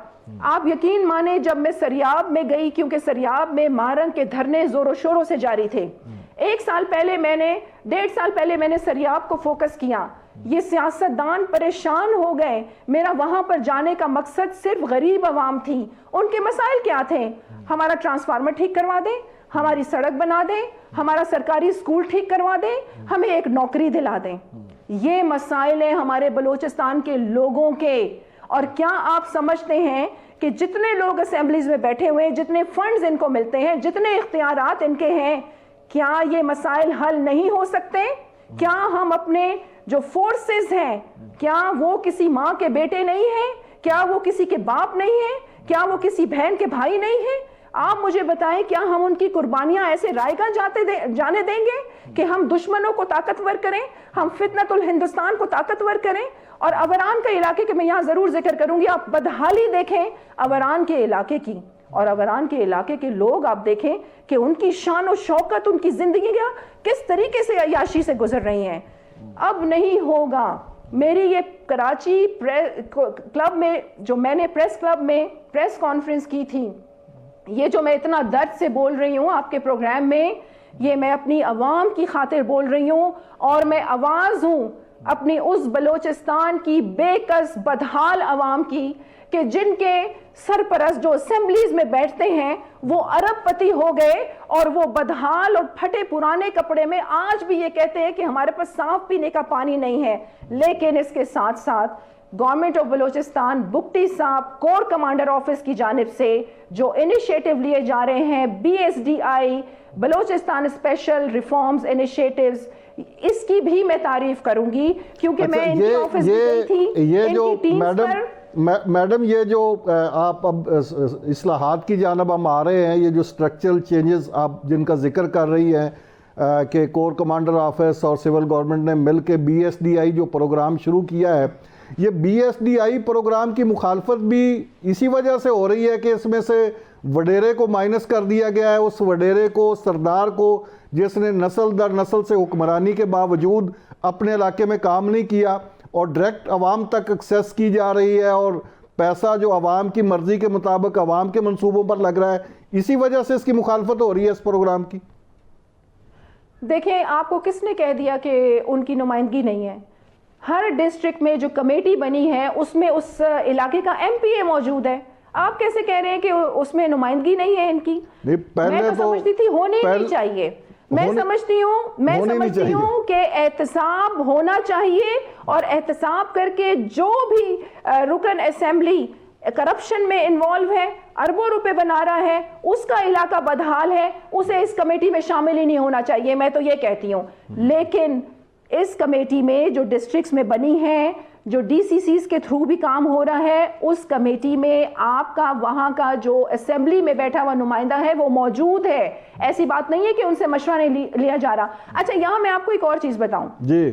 آپ یقین مانیں جب میں سریاب میں گئی, کیونکہ سریاب میں مارنگ کے دھرنے زور و شوروں سے جاری تھے, 1.5 سال پہلے میں نے سریاب کو فوکس کیا. یہ سیاستدان پریشان ہو گئے. میرا وہاں پر جانے کا مقصد صرف غریب عوام تھی. ان کے مسائل کیا تھے؟ ہمارا ٹرانسفارمر ٹھیک کروا دیں, ہماری سڑک بنا دیں, ہمارا سرکاری اسکول ٹھیک کروا دیں, ہمیں ایک نوکری دلا دیں. یہ مسائل ہیں ہمارے بلوچستان کے لوگوں کے. اور کیا آپ سمجھتے ہیں کہ جتنے لوگ اسمبلیز میں بیٹھے ہوئے ہیں, جتنے فنڈز ان کو ملتے ہیں, جتنے اختیارات ان کے ہیں, کیا یہ مسائل حل نہیں ہو سکتے؟ کیا ہم اپنے جو فورسز ہیں, کیا وہ کسی ماں کے بیٹے نہیں ہیں؟ کیا وہ کسی کے باپ نہیں ہیں؟ کیا وہ کسی بہن کے بھائی نہیں ہیں؟ آپ مجھے بتائیں, کیا ہم ان کی قربانیاں ایسے رائے گاہ جانے دیں گے کہ ہم دشمنوں کو طاقتور کریں, ہم فتنۃ الہندوستان کو طاقتور کریں؟ اور اوران کے علاقے کے میں یہاں ضرور ذکر کروں گی, آپ بدحالی دیکھیں اوران کے علاقے کی, اور اوران کے علاقے کے لوگ آپ دیکھیں کہ ان کی شان و شوکت, ان کی زندگیاں کس طریقے سے عیاشی سے گزر رہی ہیں. اب نہیں ہوگا. میری یہ کراچی کلب میں جو میں نے پریس کلب میں پریس کانفرنس کی تھی, یہ جو میں اتنا درد سے بول رہی ہوں آپ کے پروگرام میں, یہ میں اپنی عوام کی خاطر بول رہی ہوں, اور میں آواز ہوں اپنی اس بلوچستان کی بے کس بدحال عوام کی کہ جن کے سرپرست جو اسمبلیز میں بیٹھتے ہیں وہ ارب پتی ہو گئے, اور وہ بدحال اور پھٹے پرانے کپڑے میں آج بھی یہ کہتے ہیں کہ ہمارے پاس صاف پینے کا پانی نہیں ہے. لیکن اس کے ساتھ ساتھ گورنمنٹ آف بلوچستان, بگٹی صاحب کور کمانڈر آفس کی جانب سے جو انیشیٹو لیے جا رہے ہیں, BSDI Balochistan special reforms initiatives, اس کی بھی میں تعریف کروں گی, کیونکہ میں ان کی آفس بھی گئی تھی. یہ جو میڈم یہ جو آپ اب اصلاحات کی جانب ہم آ رہے ہیں, یہ جو سٹرکچرل چینجز آپ جن کا ذکر کر رہی ہیں کہ کور کمانڈر آفس اور سول گورنمنٹ نے مل کے BSDI جو پروگرام شروع کیا ہے, یہ BSDI پروگرام کی مخالفت بھی اسی وجہ سے ہو رہی ہے کہ اس میں سے وڈیرے کو مائنس کر دیا گیا ہے, اس وڈیرے کو, سردار کو, جس نے نسل در نسل سے حکمرانی کے باوجود اپنے علاقے میں کام نہیں کیا, اور ڈائریکٹ عوام تک ایکسیس کی جا رہی ہے, اور پیسہ جو عوام کی مرضی کے مطابق عوام کے منصوبوں پر لگ رہا ہے. اسی وجہ سے اس کی مخالفت ہو رہی ہے اس پروگرام کی. دیکھیں, آپ کو کس نے کہہ دیا کہ ان کی نمائندگی نہیں ہے؟ ہر ڈسٹرکٹ میں جو کمیٹی بنی ہے اس میں اس علاقے کا MPA موجود ہے. آپ کیسے کہہ رہے ہیں کہ اس میں نمائندگی نہیں ہے ان کی؟ میں تو سمجھتی تھی ہونی نہیں چاہیے. میں سمجھتی ہوں کہ احتساب ہونا چاہیے, اور احتساب کر کے جو بھی رکن اسمبلی کرپشن میں انوالو ہے, اربوں روپے بنا رہا ہے, اس کا علاقہ بدحال ہے, اسے اس کمیٹی میں شامل ہی نہیں ہونا چاہیے. میں تو یہ کہتی ہوں. لیکن اس کمیٹی میں جو ڈسٹرکٹس میں بنی ہے, جو DCCs کے تھرو بھی کام ہو رہا ہے, اس کمیٹی میں آپ کا وہاں کا جو اسمبلی میں بیٹھا ہوا نمائندہ ہے وہ موجود ہے. ایسی بات نہیں ہے کہ ان سے مشورہ نہیں لیا جا رہا. اچھا, یہاں میں آپ کو ایک اور چیز بتاؤں.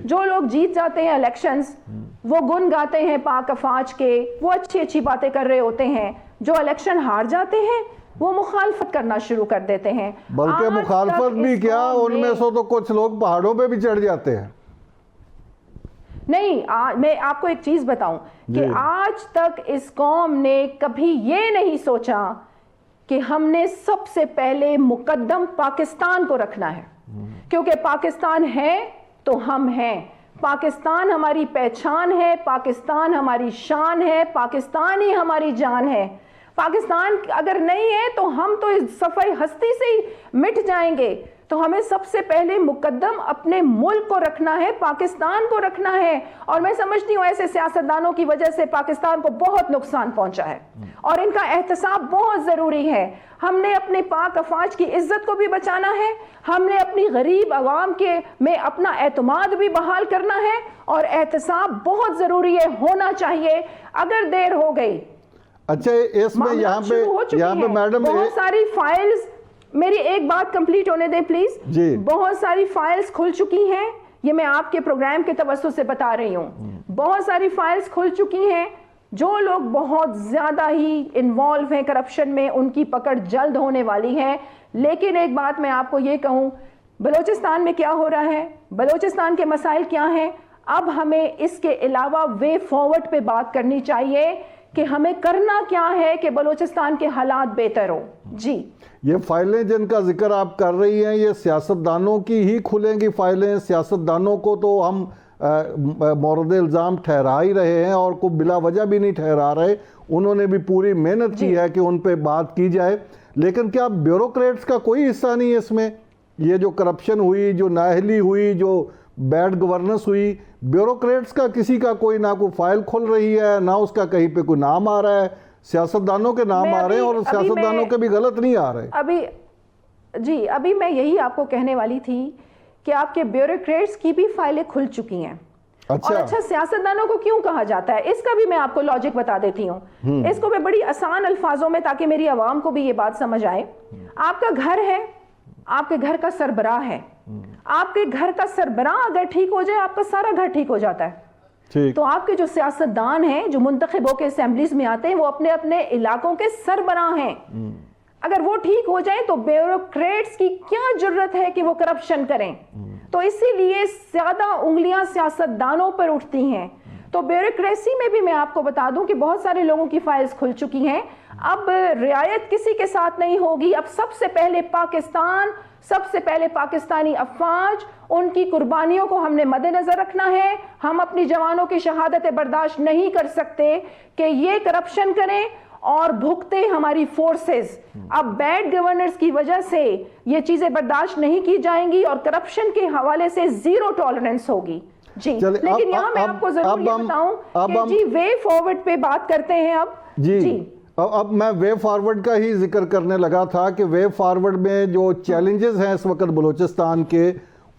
جو لوگ جیت جاتے ہیں الیکشنز, وہ گن گاتے ہیں پاک افواج کے, وہ اچھی باتیں کر رہے ہوتے ہیں. جو الیکشن ہار جاتے ہیں وہ مخالفت کرنا شروع کر دیتے ہیں. بلکہ مخالفت بھی کیا, ان میں سے تو کچھ لوگ پہاڑوں پہ بھی چڑھ جاتے ہیں. نہیں, میں آپ کو ایک چیز بتاؤں کہ آج تک اس قوم نے کبھی یہ نہیں سوچا کہ ہم نے سب سے پہلے مقدم پاکستان کو رکھنا ہے, کیونکہ پاکستان ہے تو ہم ہیں. پاکستان ہماری پہچان ہے, پاکستان ہماری شان ہے, پاکستان ہی ہماری جان ہے. پاکستان اگر نہیں ہے تو ہم تو اس صفحہ ہستی سے ہی مٹ جائیں گے. تو ہمیں سب سے پہلے مقدم اپنے ملک کو رکھنا ہے، پاکستان کو رکھنا ہے. اور میں سمجھتی ہوں ایسے سیاستدانوں کی وجہ سے پاکستان کو بہت نقصان پہنچا ہے اور ان کا احتساب بہت ضروری ہے. ہم نے اپنے پاک افواج کی عزت کو بھی بچانا ہے، ہم نے اپنی غریب عوام کے میں اپنا اعتماد بھی بحال کرنا ہے، اور احتساب بہت ضروری ہے، ہونا چاہیے. اگر دیر ہو گئی، اچھا اس میں یہاں پہ میڈم بہت ساری فائلز، میری ایک بات کمپلیٹ ہونے دیں پلیز. جی بہت ساری فائلز کھل چکی ہیں، یہ میں آپ کے پروگرام کے توسط سے بتا رہی ہوں. بہت ساری فائلز کھل چکی ہیں. جو لوگ بہت زیادہ ہی انوالو ہیں کرپشن میں، ان کی پکڑ جلد ہونے والی ہے. لیکن ایک بات میں آپ کو یہ کہوں، بلوچستان میں کیا ہو رہا ہے، بلوچستان کے مسائل کیا ہیں، اب ہمیں اس کے علاوہ وے فارورڈ پہ بات کرنی چاہیے کہ ہمیں کرنا کیا ہے کہ بلوچستان کے حالات بہتر ہو. جی یہ فائلیں جن کا ذکر آپ کر رہی ہیں، یہ سیاستدانوں کی ہی کھلیں گی فائلیں؟ سیاستدانوں کو تو ہم مورد الزام ٹھہرا ہی رہے ہیں اور کو بلا وجہ بھی نہیں ٹھہرا رہے. انہوں نے بھی پوری محنت کی ہے کہ ان پہ بات کی جائے. لیکن کیا بیوروکریٹس کا کوئی حصہ نہیں ہے اس میں؟ یہ جو کرپشن ہوئی، جو نااہلی ہوئی، جو بیڈ گورننس ہوئی، بیوروکریٹس کا کسی کا کوئی نہ کوئی فائل کھل رہی ہے، نہ اس کا کہیں پہ کوئی نام آ رہا ہے. سیاستدانوں کے نام آ رہے ہیں اور سیاستدانوں کے بھی غلط نہیں آ رہے. ابھی میں یہی آپ کو کہنے والی تھی کہ آپ کے بیوروکریٹس کی بھی فائلیں کھل چکی ہیں. اور اچھا سیاستدانوں کو کیوں کہا جاتا ہے، اس کا بھی میں آپ کو لاجک بتا دیتی ہوں. اس کو میں بڑی آسان الفاظوں میں، تاکہ میری عوام کو بھی یہ بات سمجھ آئے. آپ کا گھر ہے، آپ کے گھر کا سربراہ ہے. آپ کے گھر کا سربراہ اگر ٹھیک ہو جائے، آپ کا سارا گھر ٹھیک ہو جاتا ہے. تو آپ کے جو سیاستدان ہیں، جو منتخب ہو کے اسمبلیز میں آتے ہیں، وہ اپنے اپنے علاقوں کے سربراہ ہیں. اگر وہ ٹھیک ہو جائیں تو بیوروکریٹس کی کیا جرت ہے کہ وہ کرپشن کریں؟ تو اسی لیے زیادہ انگلیاں سیاستدانوں پر اٹھتی ہیں. تو بیوروکریسی میں بھی میں آپ کو بتا دوں کہ بہت سارے لوگوں کی فائلز کھل چکی ہیں. اب رعایت کسی کے ساتھ نہیں ہوگی. اب سب سے پہلے پاکستان، سب سے پہلے پاکستانی افواج، ان کی قربانیوں کو ہم نے مد نظر رکھنا ہے. ہم اپنی جوانوں کی شہادتیں برداشت نہیں کر سکتے کہ یہ کرپشن کریں اور بھگتے ہماری فورسز. اب بیڈ گورنرز کی وجہ سے یہ چیزیں برداشت نہیں کی جائیں گی اور کرپشن کے حوالے سے زیرو ٹالرنس ہوگی. جی لیکن یہاں میں آپ کو ضرور یہ بتاؤں کہ جی وے فارورڈ پہ بات کرتے ہیں. اب میں وے فارورڈ کا ہی ذکر کرنے لگا تھا کہ وے فارورڈ میں جو چیلنجز ہیں اس وقت بلوچستان کے،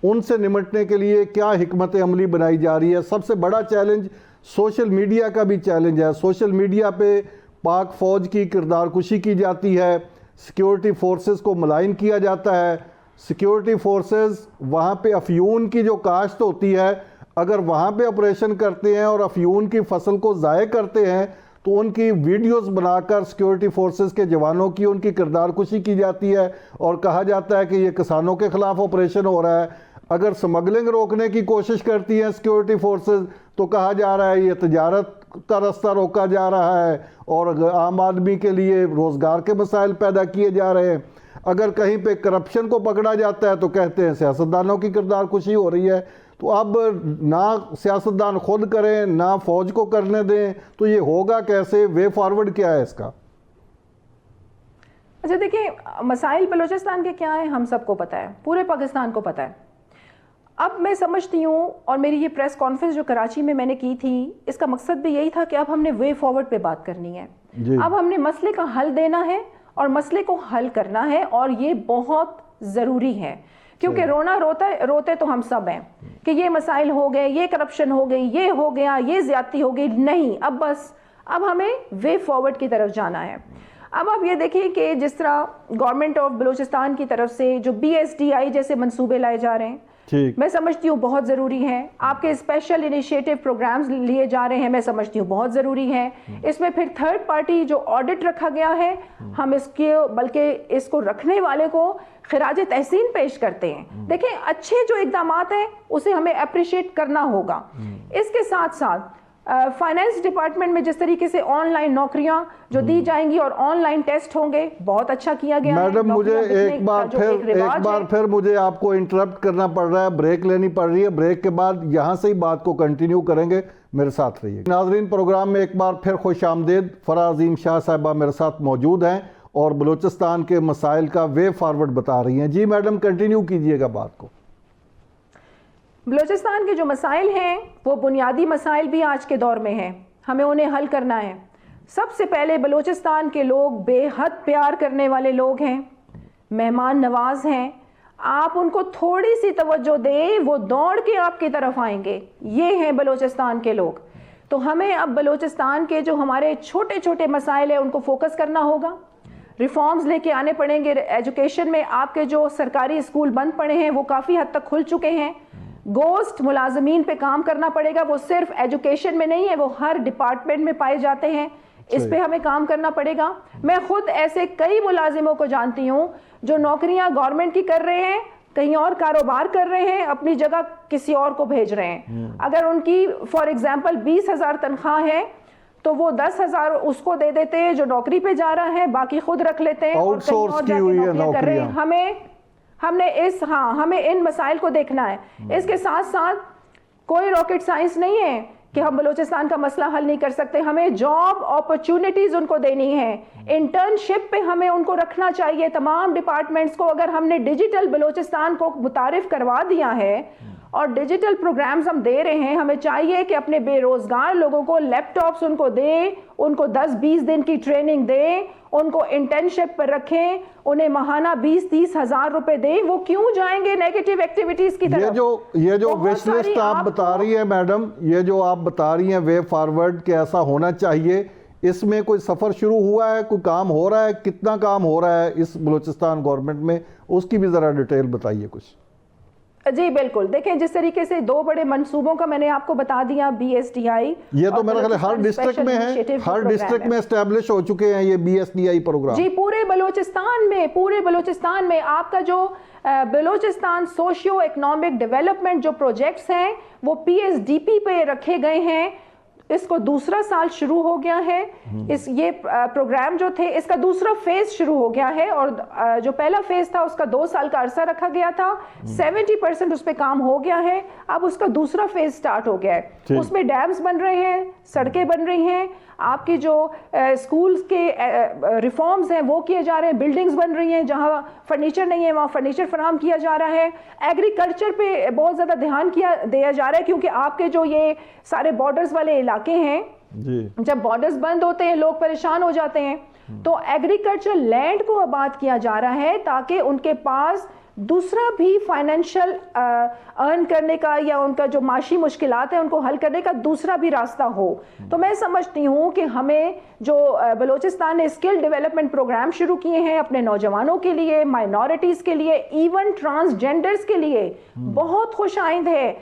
ان سے نمٹنے کے لیے کیا حکمت عملی بنائی جا رہی ہے؟ سب سے بڑا چیلنج سوشل میڈیا کا بھی چیلنج ہے. سوشل میڈیا پہ پاک فوج کی کردار کشی کی جاتی ہے، سیکیورٹی فورسز کو ملائن کیا جاتا ہے. سیکیورٹی فورسز وہاں پہ افیون کی جو کاشت ہوتی ہے، اگر وہاں پہ آپریشن کرتے ہیں اور افیون کی فصل کو ضائع کرتے ہیں تو ان کی ویڈیوز بنا کر سیکیورٹی فورسز کے جوانوں کی ان کی کردار کشی کی جاتی ہے اور کہا جاتا ہے کہ یہ کسانوں کے خلاف آپریشن ہو رہا ہے. اگر سمگلنگ روکنے کی کوشش کرتی ہیں سیکیورٹی فورسز تو کہا جا رہا ہے یہ تجارت کا رستہ روکا جا رہا ہے اور عام آدمی کے لیے روزگار کے مسائل پیدا کیے جا رہے ہیں. اگر کہیں پہ کرپشن کو پکڑا جاتا ہے تو کہتے ہیں سیاستدانوں کی کردار کشی ہو رہی ہے. تو اب نہ سیاستدان خود کریں نہ فوج کو کرنے دیں تو یہ ہوگا کیسے؟ وے فارورڈ کیا ہے اس کا؟ اچھا دیکھیں، مسائل بلوچستان کے کیا ہیں ہم سب کو پتہ ہے، پورے پاکستان کو پتہ ہے. اب میں سمجھتی ہوں، اور میری یہ پریس کانفرنس جو کراچی میں نے کی تھی، اس کا مقصد بھی یہی تھا کہ اب ہم نے وے فارورڈ پہ بات کرنی ہے. اب ہم نے مسئلے کا حل دینا ہے اور مسئلے کو حل کرنا ہے، اور یہ بہت ضروری ہے. کیونکہ رونا روتے تو ہم سب ہیں کہ یہ مسائل ہو گئے، یہ کرپشن ہو گئی، یہ ہو گیا، یہ زیادتی ہو گئی. نہیں، اب ہمیں وے فارورڈ کی طرف جانا ہے. اب آپ یہ دیکھیں کہ جس طرح گورنمنٹ آف بلوچستان کی طرف سے جو BSDI جیسے منصوبے لائے جا رہے ہیں، میں سمجھتی ہوں بہت ضروری ہے. آپ کے اسپیشل انیشیٹو پروگرامز لیے جا رہے ہیں، میں سمجھتی ہوں بہت ضروری ہے. اس میں پھر تھرڈ پارٹی جو آڈٹ رکھا گیا ہے، ہم اس کے بلکہ اس کو رکھنے والے کو خراج تحسین پیش کرتے ہیں. دیکھیں، اچھے جو اقدامات ہیں اسے ہمیں اپریشیٹ کرنا ہوگا. اس کے ساتھ ساتھ فائنانس ڈپارٹمنٹ میں جس طریقے سے آن لائن نوکریاں جو دی جائیں گی اور آن لائن ٹیسٹ ہوں گے، بہت اچھا کیا گیا ہے. میڈم مجھے ایک بار پھر مجھے آپ کو انٹرپٹ کرنا پڑ رہا ہے، بریک لینی پڑ رہی ہے. بریک کے بعد یہاں سے ہی بات کو کنٹینیو کریں گے، میرے ساتھ رہیے. ناظرین، پروگرام میں ایک بار پھر خوش آمدید. فرح عظیم شاہ صاحبہ میرے ساتھ موجود ہیں اور بلوچستان کے مسائل کا وے فارورڈ بتا رہی ہیں. جی میڈم کنٹینیو کیجئے گا بات کو. بلوچستان کے جو مسائل ہیں وہ بنیادی مسائل بھی آج کے دور میں ہیں, ہمیں انہیں حل کرنا ہے. سب سے پہلے بلوچستان کے لوگ بے حد پیار کرنے والے لوگ ہیں, مہمان نواز ہیں. آپ ان کو تھوڑی سی توجہ دیں وہ دوڑ کے آپ کی طرف آئیں گے. یہ ہیں بلوچستان کے لوگ. تو ہمیں اب بلوچستان کے جو ہمارے چھوٹے چھوٹے مسائل ہیں ان کو فوکس کرنا ہوگا, ریفارمز لے کے آنے پڑیں گے. ایجوکیشن میں آپ کے جو سرکاری اسکول بند پڑے ہیں وہ کافی حد تک کھل چکے ہیں. گوسٹ ملازمین پہ کام کرنا پڑے گا, وہ صرف ایجوکیشن میں نہیں ہے, وہ ہر ڈپارٹمنٹ میں پائے جاتے ہیں. اس پہ ہمیں کام کرنا پڑے گا. میں خود ایسے کئی ملازموں کو جانتی ہوں جو نوکریاں گورنمنٹ کی کر رہے ہیں, کہیں اور کاروبار کر رہے ہیں, اپنی جگہ کسی اور کو بھیج رہے ہیں. اگر ان کی فار ایگزامپل 20,000 تنخواہ ہے تو وہ 10,000 اس کو دے دیتے ہیں جو نوکری پہ جا رہا ہے, باقی خود رکھ لیتے ہیں اور کہیں اور جا کے نوکریاں کر رہے ہیں. ہمیں ان مسائل کو دیکھنا ہے. اس کے ساتھ ساتھ کوئی راکٹ سائنس نہیں ہے کہ ہم بلوچستان کا مسئلہ حل نہیں کر سکتے. ہمیں جاب اپرچونٹیز ان کو دینی ہے, انٹرنشپ پہ ہمیں ان کو رکھنا چاہیے تمام ڈپارٹمنٹس کو. اگر ہم نے ڈیجیٹل بلوچستان کو متعارف کروا دیا ہے اور ڈیجیٹل پروگرامز ہم دے رہے ہیں, ہمیں چاہیے کہ اپنے بے روزگار لوگوں کو لیپ ٹاپس ان کو دیں, ان کو 10-20 دن کی ٹریننگ دیں, ان کو انٹرنشپ پر رکھیں, انہیں ماہانہ 20-30 ہزار روپے دیں. وہ کیوں جائیں گے نیگیٹو ایکٹیویٹیز کی طرف؟ یہ جو وش لسٹ آپ بتا رہی ہیں میڈم, یہ جو آپ بتا رہی ہیں وے فارورڈ کہ ایسا ہونا چاہیے, اس میں کوئی سفر شروع ہوا ہے, کوئی کام ہو رہا ہے, کتنا کام ہو رہا ہے اس بلوچستان گورنمنٹ میں, اس کی بھی ذرا ڈیٹیل بتائیے کچھ. جی بالکل, دیکھیں جس طریقے سے 2 بڑے منصوبوں کا میں نے آپ کو بتا دیا, BSDI, یہ تو میرا خیال ہے ہر ڈسٹرکٹ میں ہے, ہر ڈسٹرکٹ میں اسٹیبلش ہو چکے ہیں یہ BSDI پروگرام. جی پورے بلوچستان میں آپ کا جو بلوچستان سوشیو اکنامک ڈیولپمنٹ جو پروجیکٹس ہیں وہ PSDP پہ رکھے گئے ہیں. اس کو دوسرا سال شروع ہو گیا ہے. یہ پروگرام جو تھے اس کا دوسرا فیز شروع ہو گیا ہے, اور جو پہلا فیز تھا اس کا 2 سال کا عرصہ رکھا گیا تھا. 70% اس پہ کام ہو گیا ہے. اب اس کا دوسرا فیز سٹارٹ ہو گیا ہے. اس میں ڈیمز بن رہے ہیں, سڑکیں بن رہی ہیں, آپ کی جو اسکولز کے ریفارمز ہیں وہ کیے جا رہے ہیں, بلڈنگز بن رہی ہیں, جہاں فرنیچر نہیں ہے وہاں فرنیچر فراہم کیا جا رہا ہے. ایگریکلچر پہ بہت زیادہ دھیان دیا جا رہا ہے, کیونکہ آپ کے جو یہ سارے بارڈرز والے علاقے ہیں, جب بارڈرز بند ہوتے ہیں لوگ پریشان ہو جاتے ہیں, تو ایگریکلچر لینڈ کو آباد کیا جا رہا ہے تاکہ ان کے پاس دوسرا بھی فائنینشل ارن کرنے کا یا ان کا جو معاشی مشکلات ہیں ان کو حل کرنے کا دوسرا بھی راستہ ہو. تو میں سمجھتی ہوں کہ ہمیں جو بلوچستان نے اسکل ڈیولپمنٹ پروگرام شروع کیے ہیں اپنے نوجوانوں کے لیے, مائنورٹیز کے لیے, ایون ٹرانسجینڈرز کے لیے, بہت خوش آئند ہے.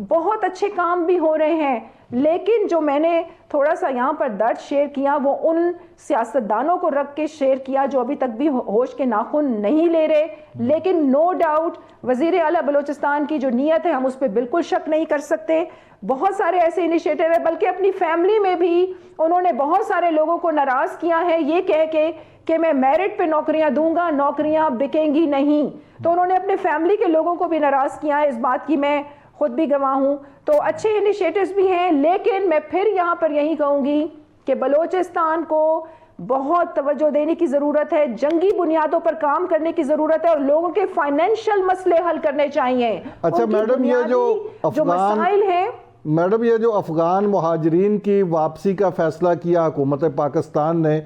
بہت اچھے کام بھی ہو رہے ہیں. لیکن جو میں نے تھوڑا سا یہاں پر درد شیئر کیا وہ ان سیاستدانوں کو رکھ کے شیئر کیا جو ابھی تک بھی ہوش کے ناخن نہیں لے رہے. لیکن نو ڈاؤٹ وزیر اعلیٰ بلوچستان کی جو نیت ہے ہم اس پہ بالکل شک نہیں کر سکتے. بہت سارے ایسے انیشیٹو ہیں, بلکہ اپنی فیملی میں بھی انہوں نے بہت سارے لوگوں کو ناراض کیا ہے یہ کہہ کے کہ میں میرٹ پہ نوکریاں دوں گا, نوکریاں بکیں گی نہیں. تو انہوں نے اپنے فیملی کے لوگوں کو بھی ناراض کیا ہے, اس بات کی میں خود بھی گواہ ہوں. تو اچھے انیشیٹوز بھی ہیں, لیکن میں پھر یہاں پر یہی کہوں گی کہ بلوچستان کو بہت توجہ دینے کی ضرورت ہے, جنگی بنیادوں پر کام کرنے کی ضرورت ہے, اور لوگوں کے فائنینشیل مسئلے حل کرنے چاہیے. اچھا میڈم, یہ جو مسائل ہیں میڈم, یہ جو افغان مہاجرین کی واپسی کا فیصلہ کیا حکومت پاکستان نے,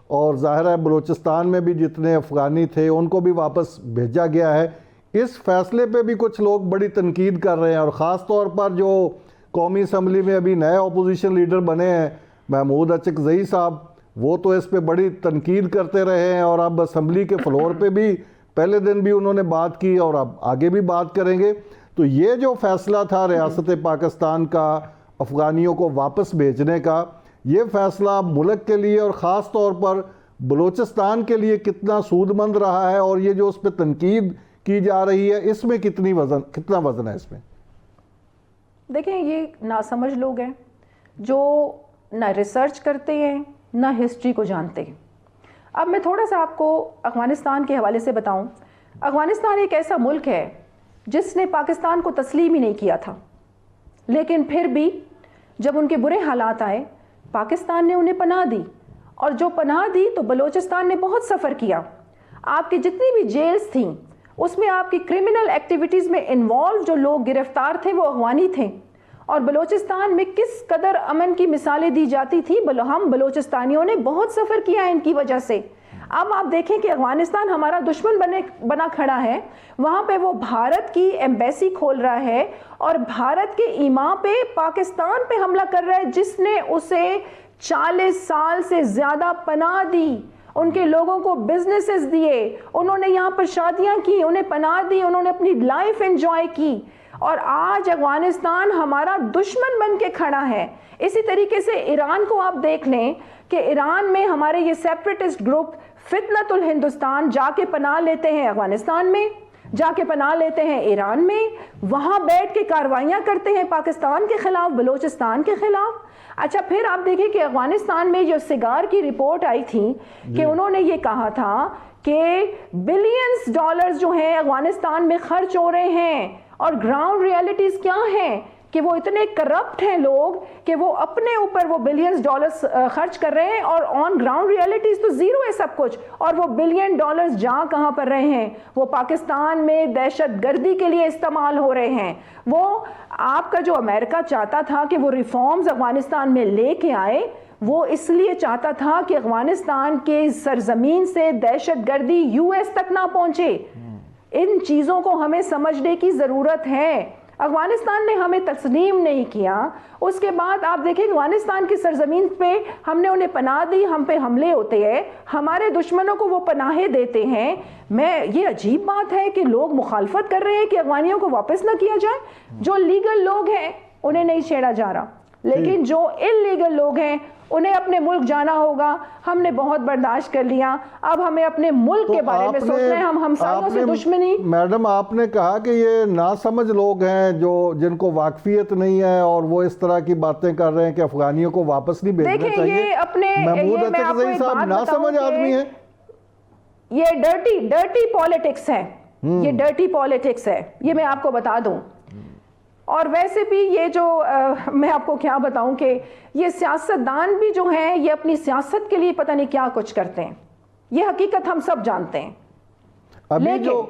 اور ظاہر ہے بلوچستان میں بھی جتنے افغانی تھے ان کو بھی واپس بھیجا گیا ہے, اس فیصلے پہ بھی کچھ لوگ بڑی تنقید کر رہے ہیں, اور خاص طور پر جو قومی اسمبلی میں ابھی نئے اپوزیشن لیڈر بنے ہیں محمود اچکزئی صاحب, وہ تو اس پہ بڑی تنقید کرتے رہے ہیں, اور اب اسمبلی کے فلور پہ بھی پہلے دن بھی انہوں نے بات کی اور اب آگے بھی بات کریں گے. تو یہ جو فیصلہ تھا ریاست پاکستان کا افغانیوں کو واپس بھیجنے کا, یہ فیصلہ ملک کے لیے اور خاص طور پر بلوچستان کے لیے کتنا سود مند رہا ہے, اور یہ جو اس پہ تنقید کی جا رہی ہے اس میں کتنا وزن ہے اس میں؟ دیکھیں, یہ ناسمجھ لوگ ہیں جو نہ ریسرچ کرتے ہیں نہ ہسٹری کو جانتے ہیں. اب میں تھوڑا سا آپ کو افغانستان کے حوالے سے بتاؤں. افغانستان ایک ایسا ملک ہے جس نے پاکستان کو تسلیم ہی نہیں کیا تھا, لیکن پھر بھی جب ان کے برے حالات آئے پاکستان نے انہیں پناہ دی, اور جو پناہ دی تو بلوچستان نے بہت سفر کیا. آپ کی جتنی بھی جیلز تھیں اس میں آپ کی کرمنل ایکٹیویٹیز میں انوالو جو لوگ گرفتار تھے وہ افغانی تھے, اور بلوچستان میں کس قدر امن کی مثالیں دی جاتی تھی. ہم بلوچستانیوں نے بہت سفر کیا ہے ان کی وجہ سے. اب آپ دیکھیں کہ افغانستان ہمارا دشمن بنا کھڑا ہے, وہاں پہ وہ بھارت کی ایمبیسی کھول رہا ہے اور بھارت کے ایمان پہ پاکستان پہ حملہ کر رہا ہے جس نے اسے 40 سال سے زیادہ پناہ دی, ان کے لوگوں کو بزنسز دیے, انہوں نے یہاں پر شادیاں کی, انہیں پناہ دی, انہوں نے اپنی لائف انجوائے کی, اور آج افغانستان ہمارا دشمن بن کے کھڑا ہے. اسی طریقے سے ایران کو آپ دیکھ لیں کہ ایران میں ہمارے یہ سیپریٹسٹ گروپ فتنۃ الہندوستان جا کے پناہ لیتے ہیں افغانستان میں, جا کے پناہ لیتے ہیں ایران میں, وہاں بیٹھ کے کارروائیاں کرتے ہیں پاکستان کے خلاف, بلوچستان کے خلاف. اچھا پھر آپ دیکھیں کہ افغانستان میں جو سگار کی رپورٹ آئی تھی کہ انہوں نے یہ کہا تھا کہ بلینز ڈالرز جو ہیں افغانستان میں خرچ ہو رہے ہیں, اور گراؤنڈ ریالٹیز کیا ہیں کہ وہ اتنے کرپٹ ہیں لوگ کہ وہ اپنے اوپر وہ بلینز ڈالرز خرچ کر رہے ہیں, اور آن گراؤنڈ ریالٹیز تو زیرو ہے سب کچھ. اور وہ بلین ڈالرز جا کہاں پر رہے ہیں؟ وہ پاکستان میں دہشت گردی کے لیے استعمال ہو رہے ہیں. وہ آپ کا جو امریکہ چاہتا تھا کہ وہ ریفارمز افغانستان میں لے کے آئے, وہ اس لیے چاہتا تھا کہ افغانستان کے سرزمین سے دہشت گردی یو ایس تک نہ پہنچے. ان چیزوں کو ہمیں سمجھنے کی ضرورت ہے. افغانستان نے ہمیں تسلیم نہیں کیا, اس کے بعد آپ دیکھیں افغانستان کی سرزمین پہ ہم نے انہیں پناہ دی, ہم پہ حملے ہوتے ہیں, ہمارے دشمنوں کو وہ پناہیں دیتے ہیں. یہ عجیب بات ہے کہ لوگ مخالفت کر رہے ہیں کہ افغانیوں کو واپس نہ کیا جائے. جو لیگل لوگ ہیں انہیں نہیں چھیڑا جا رہا, لیکن جو انلیگل لوگ ہیں انہیں اپنے ملک جانا ہوگا. ہم نے بہت برداشت کر لیا, اب ہمیں اپنے ملک کے بارے میں سوچنا ہے. ہم ہمسایوں سے دشمنی. میڈم آپ نے کہا کہ یہ ناسمجھ لوگ ہیں جن کو واقفیت نہیں ہے اور وہ اس طرح کی باتیں کر رہے ہیں کہ افغانیوں کو واپس نہیں بھیجنا چاہیے. یہ اپنے محمود اطہر صاحب ناسمجھ آدمی ہیں. یہ ڈرٹی پالیٹکس ہے, یہ ڈرٹی پالیٹکس ہے, یہ میں آپ کو بتا دوں. اور ویسے بھی یہ جو میں آپ کو کیا بتاؤں کہ یہ سیاستدان بھی جو ہیں یہ اپنی سیاست کے لیے پتہ نہیں کیا کچھ کرتے ہیں. یہ حقیقت ہم سب جانتے ہیں. ابھی جو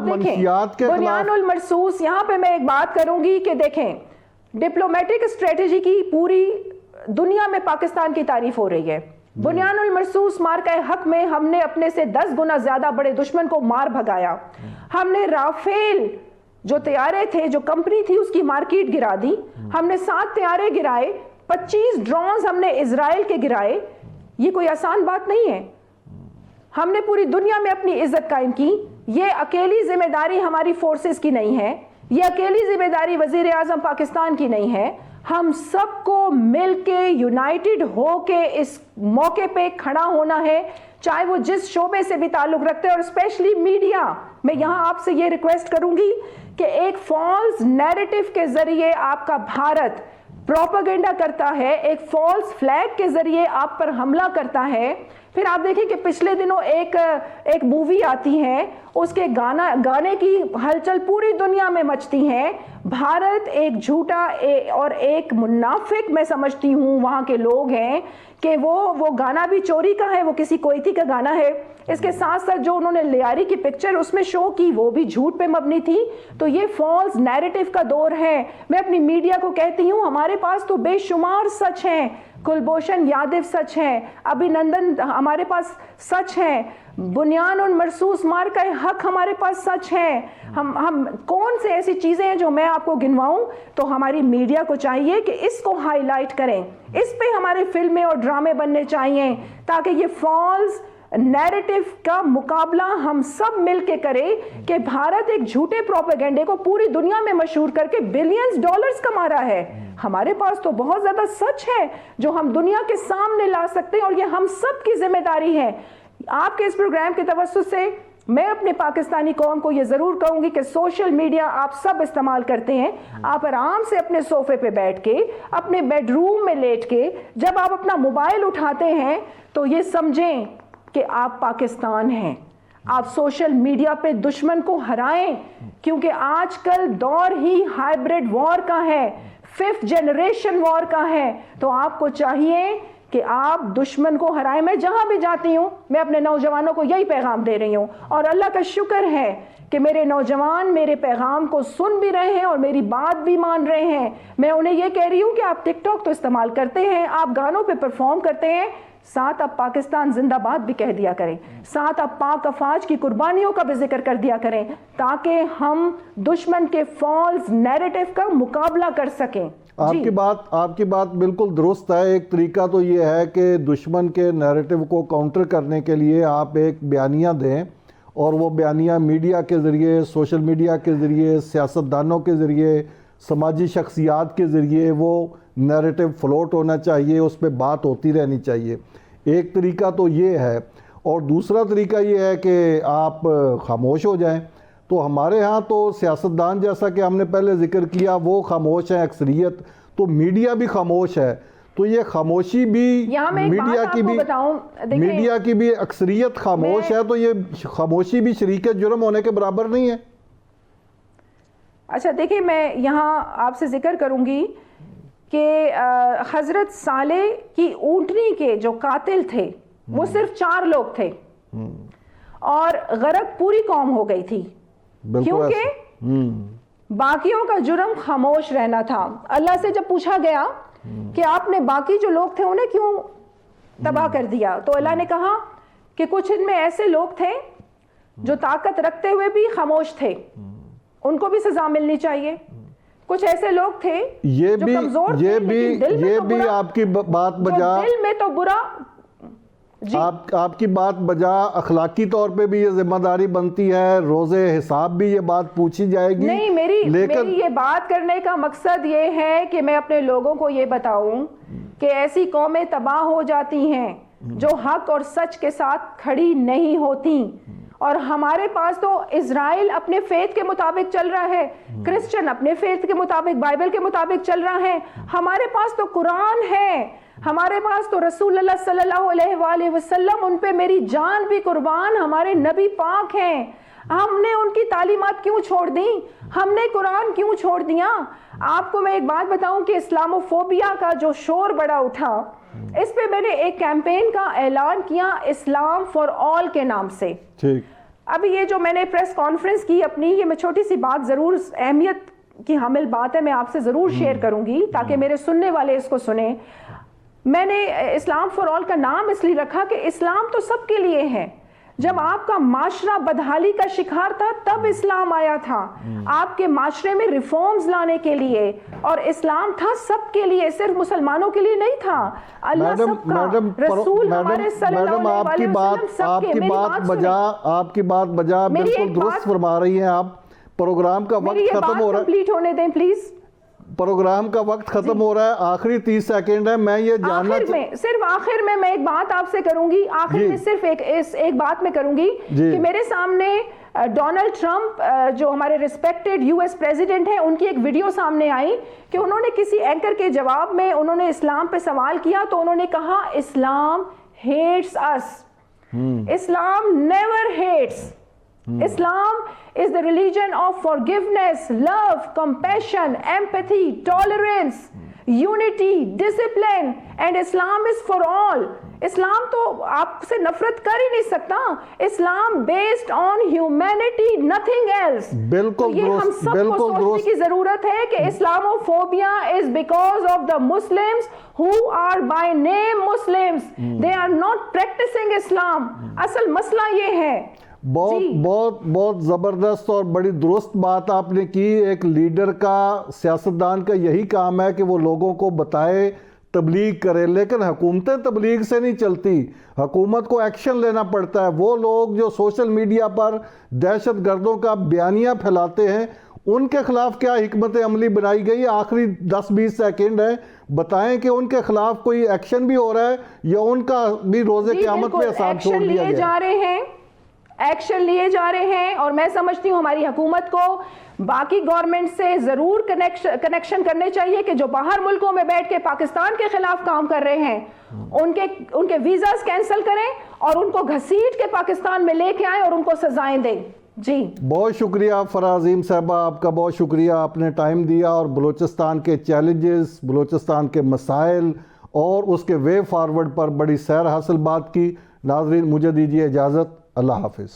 منشیات کے بنیان المرصوص, یہاں پہ میں ایک بات کروں گی کہ دیکھیں ڈپلومیٹک اسٹریٹجی کی پوری دنیا میں پاکستان کی تعریف ہو رہی ہے. بنیان المرصوص مارکہ حق میں ہم نے اپنے سے 10 گنا زیادہ بڑے دشمن کو مار بھگایا. ہم نے رافیل جو طیارے تھے, جو کمپنی تھی, اس کی مارکیٹ گرا دی. ہم نے 7 طیارے گرائے, 25 ڈرونز ہم نے اسرائیل کے گرائے. یہ کوئی آسان بات نہیں ہے. ہم نے پوری دنیا میں اپنی عزت قائم کی. یہ اکیلی ذمہ داری ہماری فورسز کی نہیں ہے, یہ اکیلی ذمہ داری وزیر اعظم پاکستان کی نہیں ہے. ہم سب کو مل کے یونائٹڈ ہو کے اس موقع پہ کھڑا ہونا ہے, چاہے وہ جس شعبے سے بھی تعلق رکھتے ہیں, اور اسپیشلی میڈیا. میں یہاں آپ سے یہ ریکویسٹ کروں گی کہ ایک فالس نیریٹو کے ذریعے آپ کا بھارت پروپیگنڈا کرتا ہے, ایک فالس فلیگ کے ذریعے آپ پر حملہ کرتا ہے. پھر آپ دیکھیں کہ پچھلے دنوں ایک مووی آتی ہے, اس کے گانے کی ہلچل پوری دنیا میں مچتی ہے. بھارت ایک جھوٹا اور ایک منافق میں سمجھتی ہوں وہاں کے لوگ ہیں کہ وہ گانا بھی چوری کا ہے, وہ کسی کویتی کا گانا ہے. اس کے ساتھ ساتھ جو انہوں نے لیاری کی پکچر اس میں شو کی وہ بھی جھوٹ پہ مبنی تھی. تو یہ فالس نیریٹو کا دور ہے. میں اپنی میڈیا کو کہتی ہوں ہمارے پاس تو بے شمار سچ ہیں. کلبھوشن یادو سچ ہے, ابھینندن ہمارے پاس سچ ہے, بنیان المرصوص مارکہ حق ہمارے پاس سچ ہے. ہم کون سے ایسی چیزیں ہیں جو میں آپ کو گنواؤں؟ تو ہماری میڈیا کو چاہیے کہ اس کو ہائی لائٹ کریں, اس پہ ہمارے فلمیں اور ڈرامے بننے چاہیے تاکہ یہ فالس نیریٹو کا مقابلہ ہم سب مل کے کریں کہ بھارت ایک جھوٹے پروپیگنڈے کو پوری دنیا میں مشہور کر کے بلینز ڈالرز کما رہا ہے. ہمارے پاس تو بہت زیادہ سچ ہے جو ہم دنیا کے سامنے لا سکتے ہیں, اور یہ ہم سب کی ذمہ داری ہے. آپ کے اس پروگرام کے توسط سے میں اپنے پاکستانی قوم کو یہ ضرور کہوں گی کہ سوشل میڈیا آپ سب استعمال کرتے ہیں, آپ آرام سے اپنے صوفے پہ بیٹھ کے, اپنے بیڈ روم میں لیٹ کے جب آپ اپنا موبائل اٹھاتے ہیں تو یہ سمجھیں کہ آپ پاکستان ہیں. آپ سوشل میڈیا پہ دشمن کو ہرائیں, کیونکہ آج کل دور ہی ہائیبریڈ وار کا ہے, 5th جنریشن وار کا ہے. تو آپ کو چاہیے کہ آپ دشمن کو ہرائیں. میں جہاں بھی جاتی ہوں میں اپنے نوجوانوں کو یہی پیغام دے رہی ہوں, اور اللہ کا شکر ہے کہ میرے نوجوان میرے پیغام کو سن بھی رہے ہیں اور میری بات بھی مان رہے ہیں. میں انہیں یہ کہہ رہی ہوں کہ آپ ٹک ٹاک تو استعمال کرتے ہیں, آپ گانوں پہ پرفارم کرتے ہیں, ساتھ آپ پاکستان زندہ باد بھی کہہ دیا کریں, ساتھ آپ پاک افواج کی قربانیوں کا بھی ذکر کر دیا کریں, تاکہ ہم دشمن کے فالس نیریٹو کا مقابلہ کر سکیں. آپ کی بات بالکل درست ہے. ایک طریقہ تو یہ ہے کہ دشمن کے نیریٹو کو کاؤنٹر کرنے کے لیے آپ ایک بیانیہ دیں, اور وہ بیانیہ میڈیا کے ذریعے, سوشل میڈیا کے ذریعے, سیاستدانوں کے ذریعے, سماجی شخصیات کے ذریعے وہ نیریٹو فلوٹ ہونا چاہیے, اس پہ بات ہوتی رہنی چاہیے. ایک طریقہ تو یہ ہے, اور دوسرا طریقہ یہ ہے کہ آپ خاموش ہو جائیں. تو ہمارے ہاں تو سیاستدان, جیسا کہ ہم نے پہلے ذکر کیا, وہ خاموش ہیں اکثریت, تو میڈیا بھی خاموش ہے. تو یہ خاموشی بھی میڈیا کی بھی اکثریت خاموش ہے, تو یہ خاموشی بھی شریک جرم ہونے کے برابر نہیں ہے. اچھا دیکھیں, میں یہاں آپ سے ذکر کروں گی کہ حضرت صالح کی اونٹنی کے جو قاتل تھے وہ صرف 4 لوگ تھے, اور غرق پوری قوم ہو گئی تھی, کیونکہ باقیوں کا جرم خاموش رہنا تھا. اللہ سے جب پوچھا گیا کہ آپ نے باقی جو لوگ تھے انہیں کیوں تباہ کر دیا, تو اللہ نے کہا کہ کچھ ان میں ایسے لوگ تھے جو طاقت رکھتے ہوئے بھی خاموش تھے, ان کو بھی سزا ملنی چاہیے. کچھ ایسے لوگ تھے جو کمزور تھے, یہ بھی آپ کی بات بجا, دل میں تو برا, آپ کی بات بجا, اخلاقی طور پہ بھی یہ ذمہ داری بنتی ہے, روز حساب بھی یہ بات پوچھی جائے گی. نہیں, میری یہ بات کرنے کا مقصد یہ ہے کہ میں اپنے لوگوں کو یہ بتاؤں کہ ایسی قومیں تباہ ہو جاتی ہیں جو حق اور سچ کے ساتھ کھڑی نہیں ہوتی. اور ہمارے پاس تو اسرائیل اپنے فیتھ کے مطابق چل رہا ہے, کرسچن اپنے فیتھ کے مطابق, بائبل کے مطابق چل رہا ہے. ہمارے پاس تو قرآن ہے, ہمارے پاس تو رسول اللہ صلی اللہ علیہ وآلہ وسلم, ان پہ میری جان بھی قربان, ہمارے نبی پاک ہیں. ہم نے ان کی تعلیمات کیوں چھوڑ دیں, ہم نے قرآن کیوں چھوڑ دیا؟ آپ کو میں ایک بات بتاؤں کہ اسلاموفوبیا کا جو شور بڑا اٹھا, اس پہ میں نے ایک کیمپین کا اعلان کیا اسلام فار آل کے نام سے. ابھی یہ جو میں نے پریس کانفرنس کی اپنی, یہ میں چھوٹی سی بات ضرور اہمیت کی حامل بات ہے, میں آپ سے ضرور شیئر کروں گی تاکہ میرے سننے والے اس کو سنیں. میں نے اسلام فار آل کا نام اس لیے رکھا کہ اسلام تو سب کے لیے ہے. جب آپ کا معاشرہ بدحالی کا شکار تھا تب اسلام آیا تھا, آپ کے معاشرے میں ریفارمز لانے کے لیے, اور اسلام تھا سب کے لیے, صرف مسلمانوں کے لیے نہیں تھا. اللہ سب کا, رسول ہمارے صلی اللہ علیہ وسلم سب کے. آپ کی بات بجا بالکل درست فرما رہی ہیں آپ. پروگرام کا وقت ختم ہو رہا ہے, کمپلیٹ ہونے دیں پلیز. پروگرام کا وقت ختم ہو رہا ہے, آخری 30 سیکنڈ ہے. میں یہ جاننا صرف آخر میں ایک بات آپ سے کروں گی, آخر میں صرف ایک بات میں کروں گی کہ میرے سامنے ڈونلڈ ٹرمپ جو ہمارے ریسپیکٹڈ US پریزیڈنٹ ہیں, ان کی ایک ویڈیو سامنے آئی کہ انہوں نے کسی اینکر کے جواب میں انہوں نے اسلام پہ سوال کیا, تو انہوں نے کہا اسلام hates us. Islam never hates. Islam is the religion of forgiveness, love, compassion, empathy, tolerance, unity, discipline, and Islam is for all. اسلام تو آپ سے نفرت کر ہی نہیں سکتا. اسلام based on humanity, nothing else. بالکل یہ ہم سب کو سوچنے کی ضرورت ہے کہ Islamophobia is because of the Muslims who are by name Muslims. They are not practicing Islam. اصل مسئلہ یہ ہے. بہت زبردست اور بڑی درست بات آپ نے کی. ایک لیڈر کا, سیاستدان کا یہی کام ہے کہ وہ لوگوں کو بتائے, تبلیغ کرے, لیکن حکومتیں تبلیغ سے نہیں چلتی, حکومت کو ایکشن لینا پڑتا ہے. وہ لوگ جو سوشل میڈیا پر دہشت گردوں کا بیانیہ پھیلاتے ہیں, ان کے خلاف کیا حکمت عملی بنائی گئی؟ آخری 10-20 سیکنڈ ہے, بتائیں کہ ان کے خلاف کوئی ایکشن بھی ہو رہا ہے یا ان کا بھی روز قیامت میں حساب چھوڑ دیا گیا؟ ایکشن لیے جا رہے ہیں, اور میں سمجھتی ہوں ہماری حکومت کو باقی گورنمنٹ سے ضرور کنیکشن کرنے چاہیے کہ جو باہر ملکوں میں بیٹھ کے پاکستان کے خلاف کام کر رہے ہیں ان کے ویزاز کینسل کریں اور ان کو گھسیٹ کے پاکستان میں لے کے آئیں اور ان کو سزائیں دیں. جی بہت شکریہ فرا عظیم صاحبہ, آپ کا بہت شکریہ, آپ نے ٹائم دیا اور بلوچستان کے چیلنجز, بلوچستان کے مسائل اور اس کے وے فارورڈ پر بڑی سیر حاصل بات کی۔ ناظرین مجھے دیجیے اجازت، اللہ حافظ۔